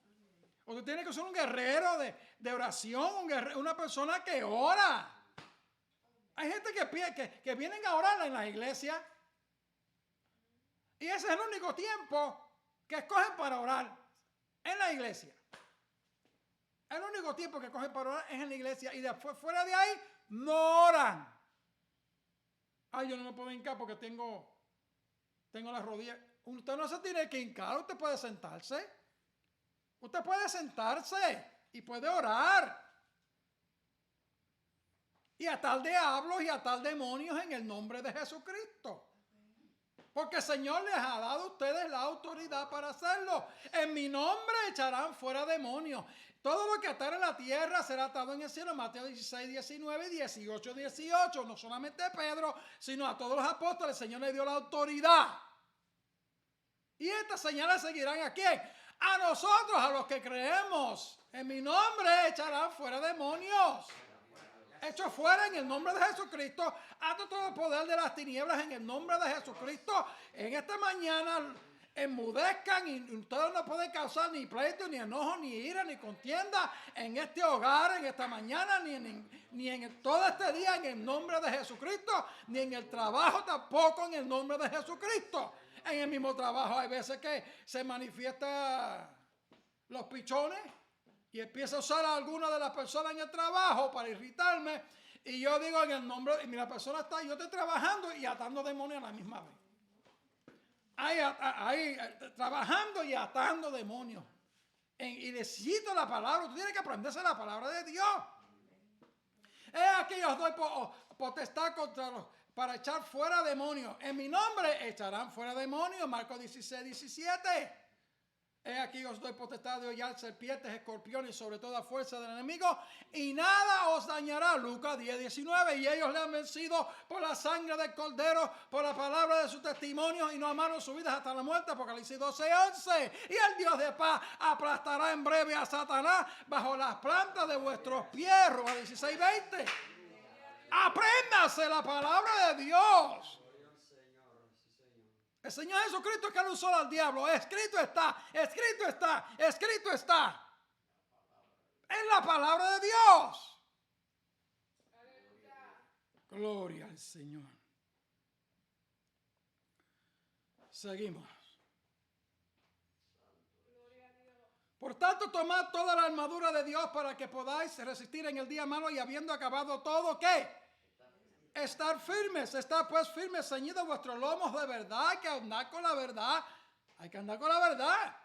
Usted tiene que ser un guerrero de oración, una persona que ora. Hay gente que vienen a orar en la iglesia y ese es el único tiempo que escogen para orar en la iglesia. El único tiempo que escogen para orar es en la iglesia y después fuera de ahí no oran. Ay, yo no me puedo hincar porque tengo las rodillas. Usted no se tiene que hincar, usted puede sentarse. Usted puede sentarse y puede orar. Y atar diablos y atar demonios en el nombre de Jesucristo. Porque el Señor les ha dado a ustedes la autoridad para hacerlo. En mi nombre echarán fuera demonios. Todo lo que atar en la tierra será atado en el cielo. Mateo 16, 19 y 18, 18. No solamente a Pedro, sino a todos los apóstoles. El Señor le dio la autoridad. Y estas señales seguirán a quién? A nosotros, a los que creemos. En mi nombre echarán fuera demonios. Hecho fuera en el nombre de Jesucristo. Ato todo el poder de las tinieblas en el nombre de Jesucristo. En esta mañana enmudezcan y ustedes no pueden causar ni pleito, ni enojo, ni ira, ni contienda en este hogar, en esta mañana, ni en todo este día en el nombre de Jesucristo, ni en el trabajo tampoco en el nombre de Jesucristo. En el mismo trabajo hay veces que se manifiestan los pichones. Y empieza a usar a alguna de las personas en el trabajo para irritarme. Y yo digo en el nombre, y la persona está, yo estoy trabajando y atando demonios a la misma vez. Ahí trabajando y atando demonios. Y necesito la palabra, tú tienes que aprenderse la palabra de Dios. Aquí os doy potestad para echar fuera demonios. En mi nombre echarán fuera demonios. Marcos 16, 17. He aquí os doy potestad de hollar serpientes, escorpiones y sobre toda fuerza del enemigo, y nada os dañará. Lucas 10, 19. Y ellos le han vencido por la sangre del cordero, por la palabra de su testimonio, y no amaron sus vidas hasta la muerte. Apocalipsis 12, 11. Y el Dios de paz aplastará en breve a Satanás bajo las plantas de vuestros pies. Romanos 16, 20. Apréndase la palabra de Dios. El Señor Jesucristo que no usó al diablo. Escrito está, escrito está, escrito está. Es la palabra de Dios. Gloria al Señor. Seguimos. Por tanto, tomad toda la armadura de Dios para que podáis resistir en el día malo, y habiendo acabado todo, ¿qué? Estar firmes, estar pues firmes, ceñidos vuestros lomos de verdad. Hay que andar con la verdad. Hay que andar con la verdad.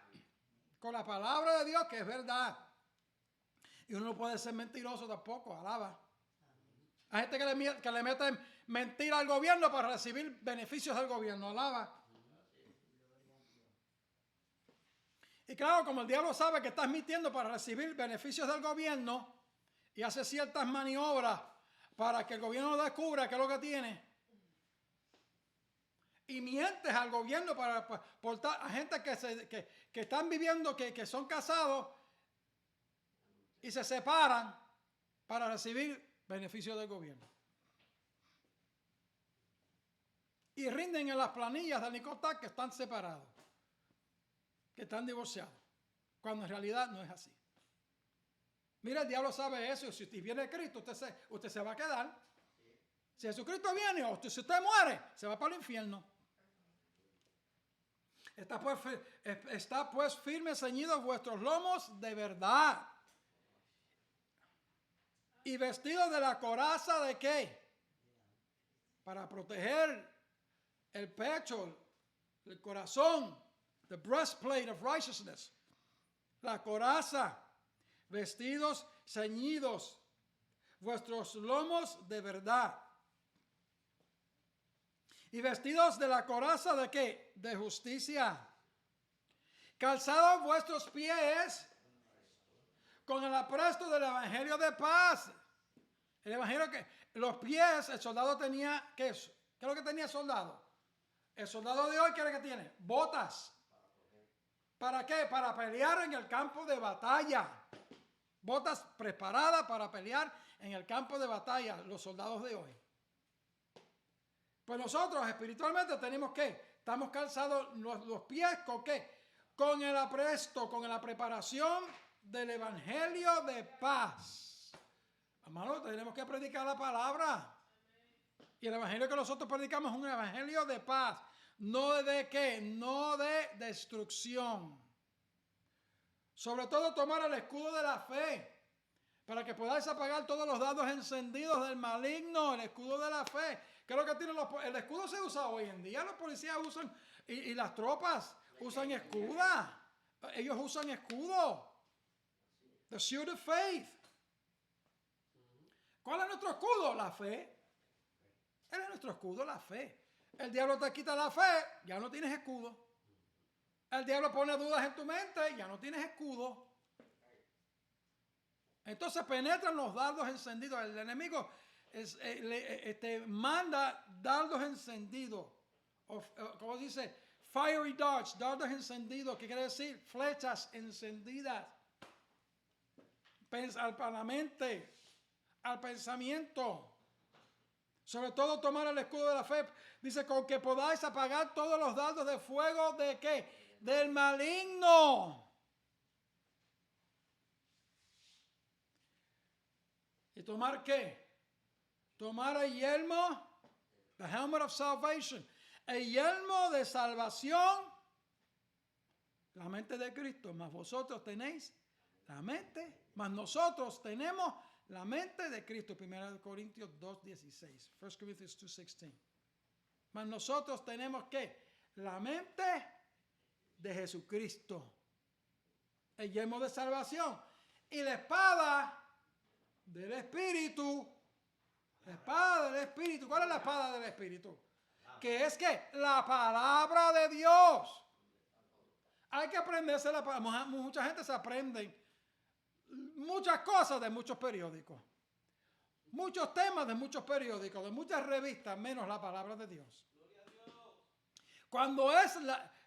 Con la palabra de Dios, que es verdad. Y uno no puede ser mentiroso tampoco, alaba. Hay gente que le mete mentira al gobierno para recibir beneficios del gobierno, alaba. Y claro, como el diablo sabe que estás mintiendo para recibir beneficios del gobierno y hace ciertas maniobras para que el gobierno no descubra qué es lo que tiene. Y mientes al gobierno a gente que están viviendo, que son casados y se separan para recibir beneficios del gobierno. Y rinden en las planillas de Nicotac que están separados, que están divorciados, cuando en realidad no es así. Mira, el diablo sabe eso. Si viene Cristo, usted se va a quedar. Si Jesucristo viene o si usted muere, se va para el infierno. Está pues firme, ceñidos vuestros lomos de verdad. Y vestidos de la coraza de ¿qué? Para proteger el pecho, el corazón. The breastplate of righteousness. La coraza. Vestidos, ceñidos, vuestros lomos de verdad. Y vestidos de la coraza de ¿qué? De justicia. Calzados vuestros pies con el apresto del evangelio de paz. El evangelio que los pies, el soldado tenía, ¿qué es? ¿Qué es lo que tenía el soldado? El soldado de hoy, ¿qué es lo que tiene? Botas. ¿Para qué? Para pelear en el campo de batalla. Botas preparadas para pelear en el campo de batalla, los soldados de hoy. Pues nosotros espiritualmente tenemos que, estamos calzados los pies con qué? Con el apresto, con la preparación del evangelio de paz. Hermano, tenemos que predicar la palabra. Y el evangelio que nosotros predicamos es un evangelio de paz. No de qué, no de destrucción. Sobre todo tomar el escudo de la fe para que podáis apagar todos los dardos encendidos del maligno, el escudo de la fe. ¿Qué es lo que tienen el escudo? Se usa hoy en día, los policías usan, y las tropas usan escudo. Ellos usan escudo. The shield of faith. ¿Cuál es nuestro escudo? La fe. Él es nuestro escudo, la fe. El diablo te quita la fe, ya no tienes escudo. El diablo pone dudas en tu mente, ya no tienes escudo. Entonces penetran los dardos encendidos. El enemigo te manda dardos encendidos. ¿Cómo dice? Fiery darts, dardos encendidos. ¿Qué quiere decir? Flechas encendidas. A la mente, al pensamiento. Sobre todo tomar el escudo de la fe. Dice, con que podáis apagar todos los dardos de fuego. ¿De qué? Del maligno. ¿Y tomar qué? Tomar el yelmo. The helmet of salvation. El yelmo de salvación. La mente de Cristo. Más vosotros tenéis la mente. Más nosotros tenemos la mente de Cristo. 1 Corintios 2:16. 1 Corinthians 2:16. Mas nosotros tenemos ¿qué? La mente de Jesucristo. El yelmo de salvación. Y la espada del Espíritu. La espada del Espíritu. ¿Cuál es la espada del Espíritu? Que es que la palabra de Dios. Hay que aprenderse la palabra. Mucha gente se aprende muchas cosas de muchos periódicos. Muchos temas de muchos periódicos, de muchas revistas, menos la palabra de Dios. Cuando es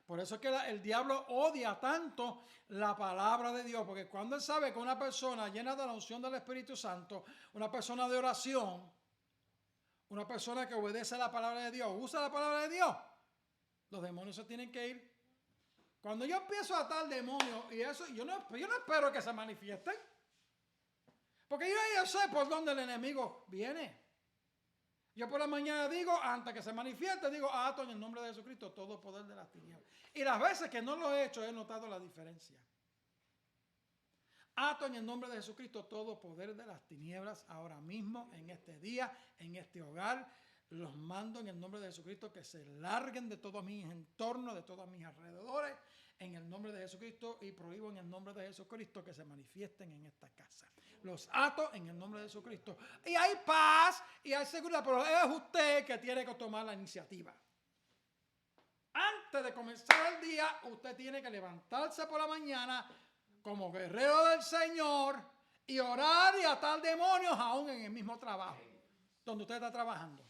por eso es que el diablo odia tanto la palabra de Dios, porque cuando él sabe que una persona llena de la unción del Espíritu Santo, una persona de oración, una persona que obedece a la palabra de Dios, usa la palabra de Dios, los demonios se tienen que ir. Cuando yo empiezo a atar demonios, y eso, yo no espero que se manifiesten. Porque yo ya sé por dónde el enemigo viene. Yo por la mañana digo, antes que se manifieste, digo, ato en el nombre de Jesucristo todo poder de las tinieblas. Y las veces que no lo he hecho, he notado la diferencia. Ato en el nombre de Jesucristo todo poder de las tinieblas ahora mismo, en este día, en este hogar. Los mando en el nombre de Jesucristo que se larguen de todos mis entornos, de todos mis alrededores, en el nombre de Jesucristo, y prohíbo en el nombre de Jesucristo que se manifiesten en esta casa. Los ato en el nombre de Jesucristo. Y hay paz y hay seguridad, pero es usted que tiene que tomar la iniciativa. Antes de comenzar el día, usted tiene que levantarse por la mañana como guerrero del Señor y orar y atar demonios aún en el mismo trabajo donde usted está trabajando.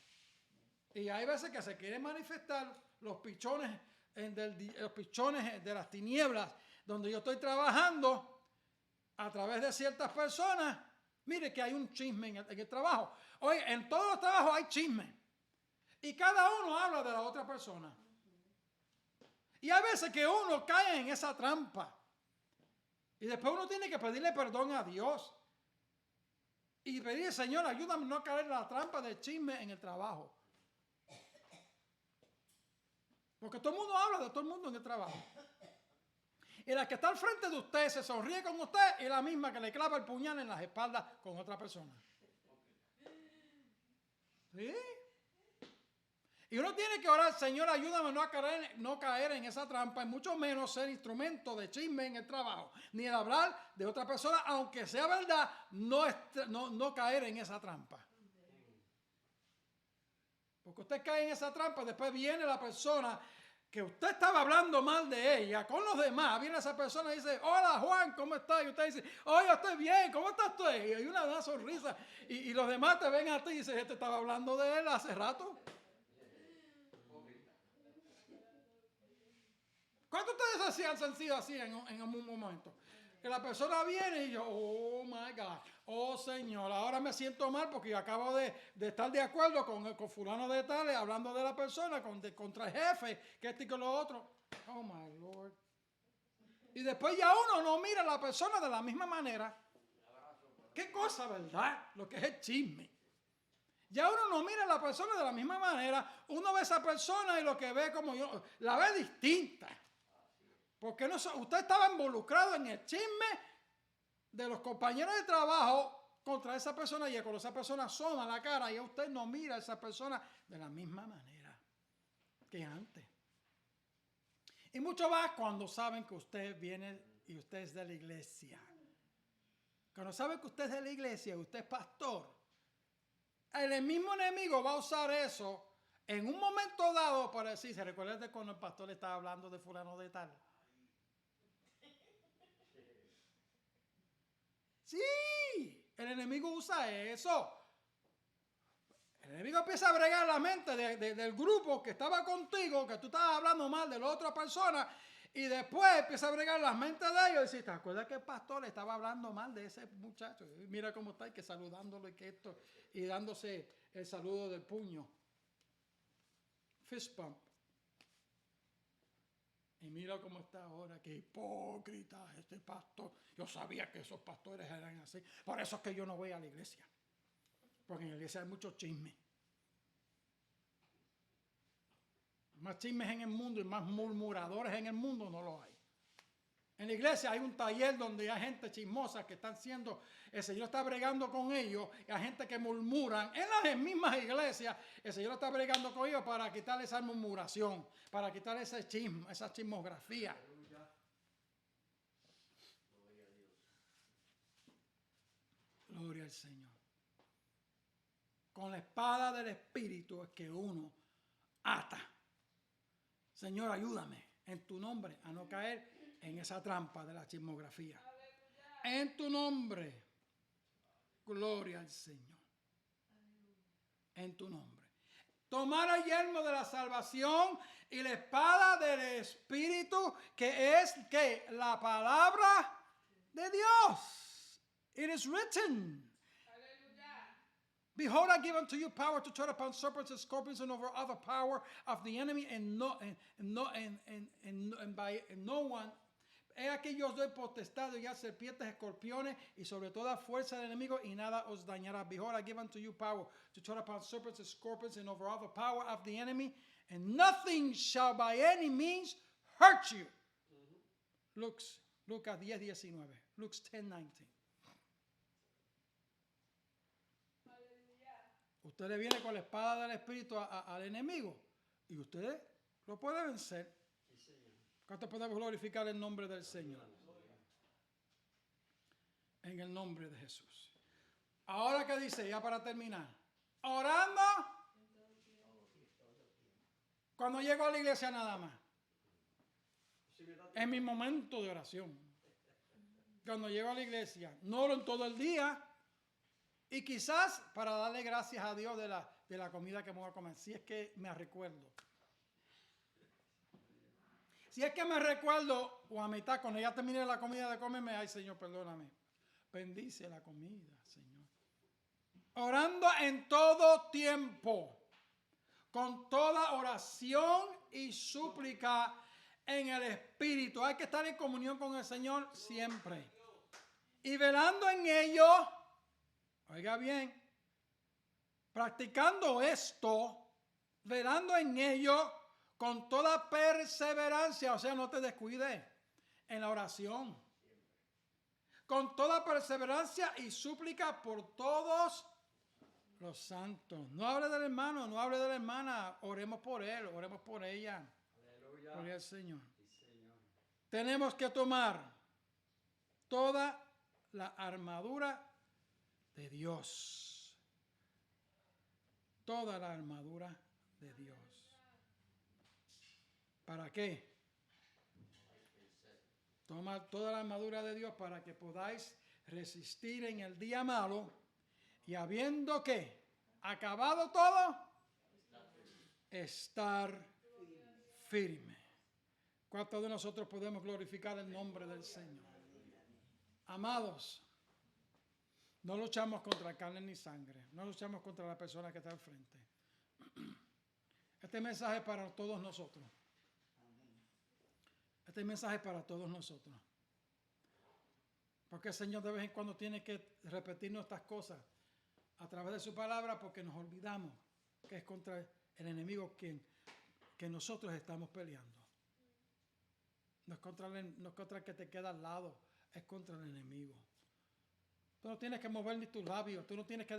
Y hay veces que se quieren manifestar los pichones de las tinieblas donde yo estoy trabajando a través de ciertas personas. Mire que hay un chisme en el trabajo. Oye, en todos los trabajos hay chisme. Y cada uno habla de la otra persona. Y hay veces que uno cae en esa trampa. Y después uno tiene que pedirle perdón a Dios. Y pedirle, Señor, ayúdame a no caer en la trampa del chisme en el trabajo. Porque todo el mundo habla de todo el mundo en el trabajo. Y la que está al frente de usted se sonríe con usted y la misma que le clava el puñal en las espaldas con otra persona. ¿Sí? Y uno tiene que orar, Señor, ayúdame a no caer en esa trampa, y mucho menos ser instrumento de chisme en el trabajo, ni el hablar de otra persona, aunque sea verdad, no caer en esa trampa. Porque usted cae en esa trampa, después viene la persona que usted estaba hablando mal de ella con los demás. Viene esa persona y dice, hola Juan, ¿cómo estás? Y usted dice, oye, estoy bien, ¿cómo estás tú? Y hay una sonrisa. Y los demás te ven a ti y dicen, este estaba hablando de él hace rato. ¿Cuántos de ustedes han sido así en un momento? Que la persona viene y yo, oh my God, oh Señor, ahora me siento mal porque yo acabo de estar de acuerdo con fulano de tal, hablando de la persona, contra el jefe, que esto y que lo otro. Oh my Lord. Y después ya uno no mira a la persona de la misma manera. Qué cosa, ¿verdad? Lo que es el chisme. Ya uno no mira a la persona de la misma manera. Uno ve a esa persona y lo que ve como yo, la ve distinta. Porque usted estaba involucrado en el chisme de los compañeros de trabajo contra esa persona y cuando esa persona asoma la cara y usted no mira a esa persona de la misma manera que antes. Y mucho más cuando saben que usted viene y usted es de la iglesia. Cuando saben que usted es de la iglesia y usted es pastor, el mismo enemigo va a usar eso en un momento dado para decir, ¿se recuerda de cuando el pastor le estaba hablando de fulano de tal? Sí, el enemigo usa eso. El enemigo empieza a bregar la mente del grupo que estaba contigo, que tú estabas hablando mal de la otra persona, y después empieza a bregar las mentes de ellos y dice, ¿te acuerdas que el pastor le estaba hablando mal de ese muchacho? Y mira cómo está, y que saludándolo y que esto, y dándose el saludo del puño. Fist bump. Y mira cómo está ahora, qué hipócrita este pastor. Yo sabía que esos pastores eran así. Por eso es que yo no voy a la iglesia. Porque en la iglesia hay muchos chismes. Más chismes en el mundo y más murmuradores en el mundo no lo hay. En la iglesia hay un taller donde hay gente chismosa que están siendo, el Señor está bregando con ellos, y hay gente que murmuran en las mismas iglesias, el Señor está bregando con ellos para quitar esa murmuración, para quitar ese chisme, esa chismografía. Gloria al Señor. Con la espada del Espíritu es que uno ata. Señor, ayúdame en tu nombre a no caer en esa trampa de la chismografía. En tu nombre. Gloria al Señor. En tu nombre. Tomar el yelmo de la salvación y la espada del Espíritu, que es que la palabra de Dios. It is written. Behold, I give unto you power to tread upon serpents and scorpions and over other power of the enemy, and no one. He aquí yo os doy potestad de hollar serpientes, escorpiones y sobre toda fuerza del enemigo, y nada os dañará. Behold, I give unto you power to tread upon serpents and scorpions and over other power of the enemy, and nothing shall by any means hurt you. Lucas 10:19. Lucas 10:19. Usted le viene con la espada del Espíritu al enemigo y usted lo puede vencer. ¿Cuánto podemos glorificar el nombre del Señor? En el nombre de Jesús. Ahora, ¿qué dice? Ya para terminar. Orando. Cuando llego a la iglesia nada más. En mi momento de oración. Cuando llego a la iglesia. No oro en todo el día. Y quizás para darle gracias a Dios de la comida que me voy a comer. Si es que me recuerdo. Si es que me recuerdo, o a mitad, cuando ya termine la comida de comerme, ay Señor, perdóname. Bendice la comida, Señor. Orando en todo tiempo, con toda oración y súplica en el Espíritu. Hay que estar en comunión con el Señor siempre. Y velando en ello, oiga bien, practicando esto, velando en ello, con toda perseverancia, o sea, no te descuides en la oración. Con toda perseverancia y súplica por todos los santos. No hable del hermano, no hable de la hermana. Oremos por él, oremos por ella. Aleluya. Gloria al Señor. Sí, Señor. Tenemos que tomar toda la armadura de Dios. Toda la armadura de Dios. ¿Para qué? Toma toda la armadura de Dios para que podáis resistir en el día malo y habiendo que acabado todo, estar firme. ¿Cuántos de nosotros podemos glorificar el nombre del Señor? Amados, no luchamos contra carne ni sangre, no luchamos contra la persona que está al frente. Este mensaje es para todos nosotros. Este mensaje es para todos nosotros. Porque el Señor de vez en cuando tiene que repetirnos estas cosas a través de su palabra, porque nos olvidamos que es contra el enemigo que nosotros estamos peleando. No es contra el que te queda al lado, es contra el enemigo. Tú no tienes que mover ni tus labios, tú no tienes que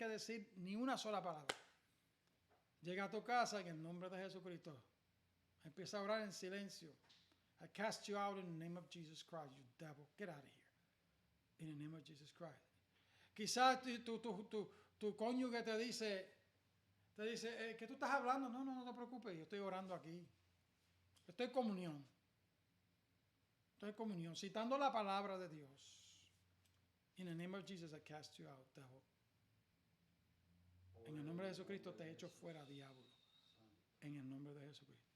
decir ni una sola palabra. Llega a tu casa en el nombre de Jesucristo. Empieza a orar en silencio. I cast you out in the name of Jesus Christ, you devil. Get out of here. In the name of Jesus Christ. Quizás tu cónyuge te dice, ¿qué tú estás hablando? No te preocupes, yo estoy orando aquí. Estoy en comunión. Citando la palabra de Dios. In the name of Jesus, I cast you out, devil. En el nombre de Jesucristo te echo fuera, diablo. En el nombre de Jesucristo.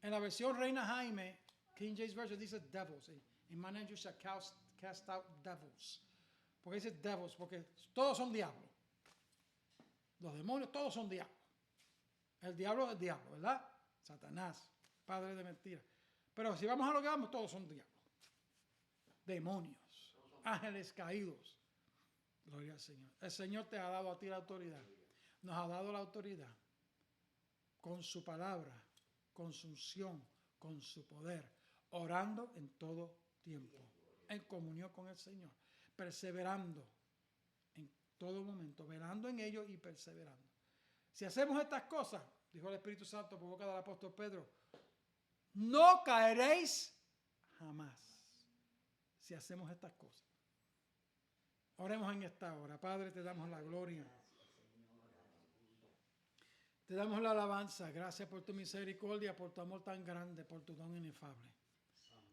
En la versión Reina Jaime, King James Version dice devils. In my name you shall cast out devils. Porque dice devils, porque todos son diablos. Los demonios todos son diablos. El diablo es diablo, ¿verdad? Satanás, padre de mentira. Pero si vamos a lo que vamos, todos son diablos. Demonios, ángeles caídos. Gloria al Señor. El Señor te ha dado a ti la autoridad. Nos ha dado la autoridad con su palabra, con su unción, con su poder, orando en todo tiempo, en comunión con el Señor, perseverando en todo momento, velando en ello y perseverando. Si hacemos estas cosas, dijo el Espíritu Santo por boca del apóstol Pedro, no caeréis jamás. Si hacemos estas cosas. Oremos en esta hora. Padre, te damos la gloria. Te damos la alabanza. Gracias por tu misericordia, por tu amor tan grande, por tu don inefable.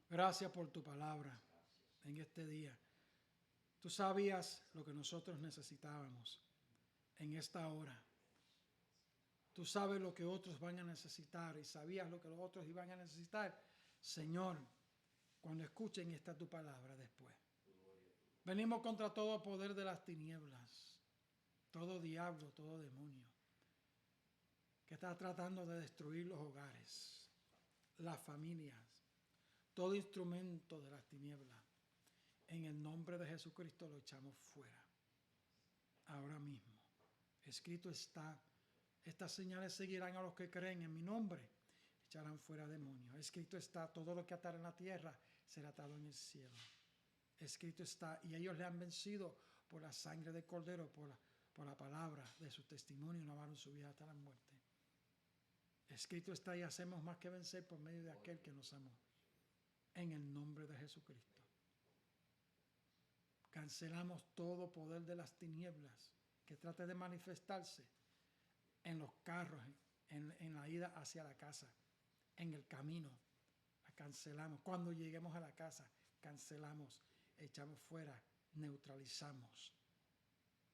Gracias por tu palabra en este día. Tú sabías lo que nosotros necesitábamos en esta hora. Tú sabes lo que otros van a necesitar y sabías lo que los otros iban a necesitar. Señor, cuando escuchen esta tu palabra después. Venimos contra todo poder de las tinieblas, todo diablo, todo demonio que está tratando de destruir los hogares, las familias, todo instrumento de las tinieblas. En el nombre de Jesucristo lo echamos fuera. Ahora mismo. Escrito está, estas señales seguirán a los que creen en mi nombre. Echarán fuera demonios. Escrito está, todo lo que atar en la tierra será atado en el cielo. Escrito está, y ellos le han vencido por la sangre del Cordero, por la palabra de su testimonio, y no amaron su vida hasta la muerte. Escrito está, y hacemos más que vencer por medio de aquel que nos amó. En el nombre de Jesucristo. Cancelamos todo poder de las tinieblas que trate de manifestarse en los carros, en la ida hacia la casa, en el camino. La cancelamos. Cuando lleguemos a la casa, cancelamos, echamos fuera, neutralizamos,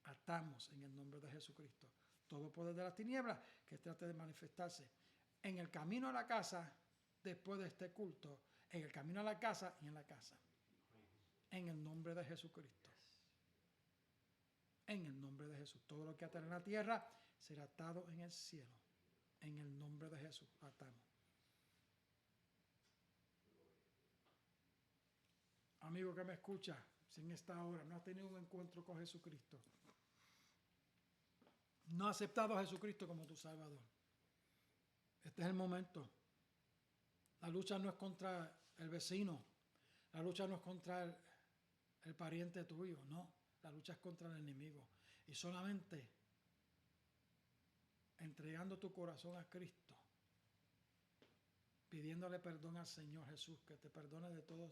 atamos en el nombre de Jesucristo todo poder de las tinieblas que trate de manifestarse en el camino a la casa, después de este culto, en el camino a la casa y en la casa. En el nombre de Jesucristo. En el nombre de Jesús. Todo lo que ata en la tierra será atado en el cielo. En el nombre de Jesús atamos. Amigo que me escucha, si en esta hora no has tenido un encuentro con Jesucristo, no has aceptado a Jesucristo como tu Salvador, este es el momento. La lucha no es contra el vecino, la lucha no es contra el pariente tuyo, no, la lucha es contra el enemigo. Y solamente entregando tu corazón a Cristo, pidiéndole perdón al Señor Jesús, que te perdone de todos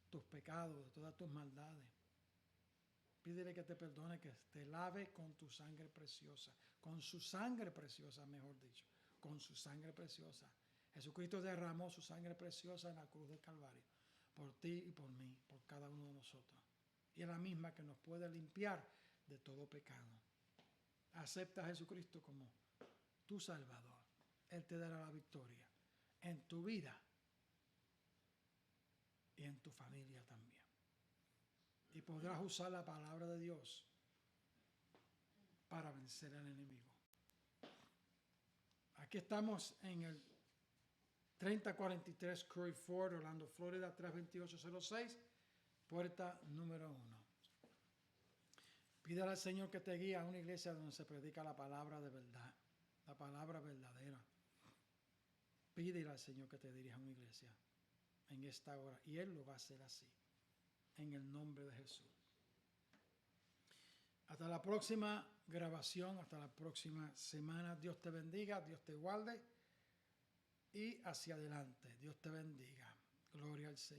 tus pecados, de todas tus maldades. Pídele que te perdone, que te lave con tu sangre preciosa, con su sangre preciosa, mejor dicho, con su sangre preciosa. Jesucristo derramó su sangre preciosa en la cruz del Calvario, por ti y por mí, por cada uno de nosotros. Y es la misma que nos puede limpiar de todo pecado. Acepta a Jesucristo como tu Salvador. Él te dará la victoria en tu vida y en tu familia también. Y podrás usar la palabra de Dios para vencer al enemigo. Aquí estamos en el 3043 Curry Ford, Orlando, Florida, 32806, puerta número 1. Pídale al Señor que te guíe a una iglesia donde se predica la palabra de verdad, la palabra verdadera. Pídele al Señor que te dirija a una iglesia en esta hora, y Él lo va a hacer así, en el nombre de Jesús. Hasta la próxima grabación, hasta la próxima semana. Dios te bendiga, Dios te guarde y hacia adelante. Dios te bendiga. Gloria al Señor.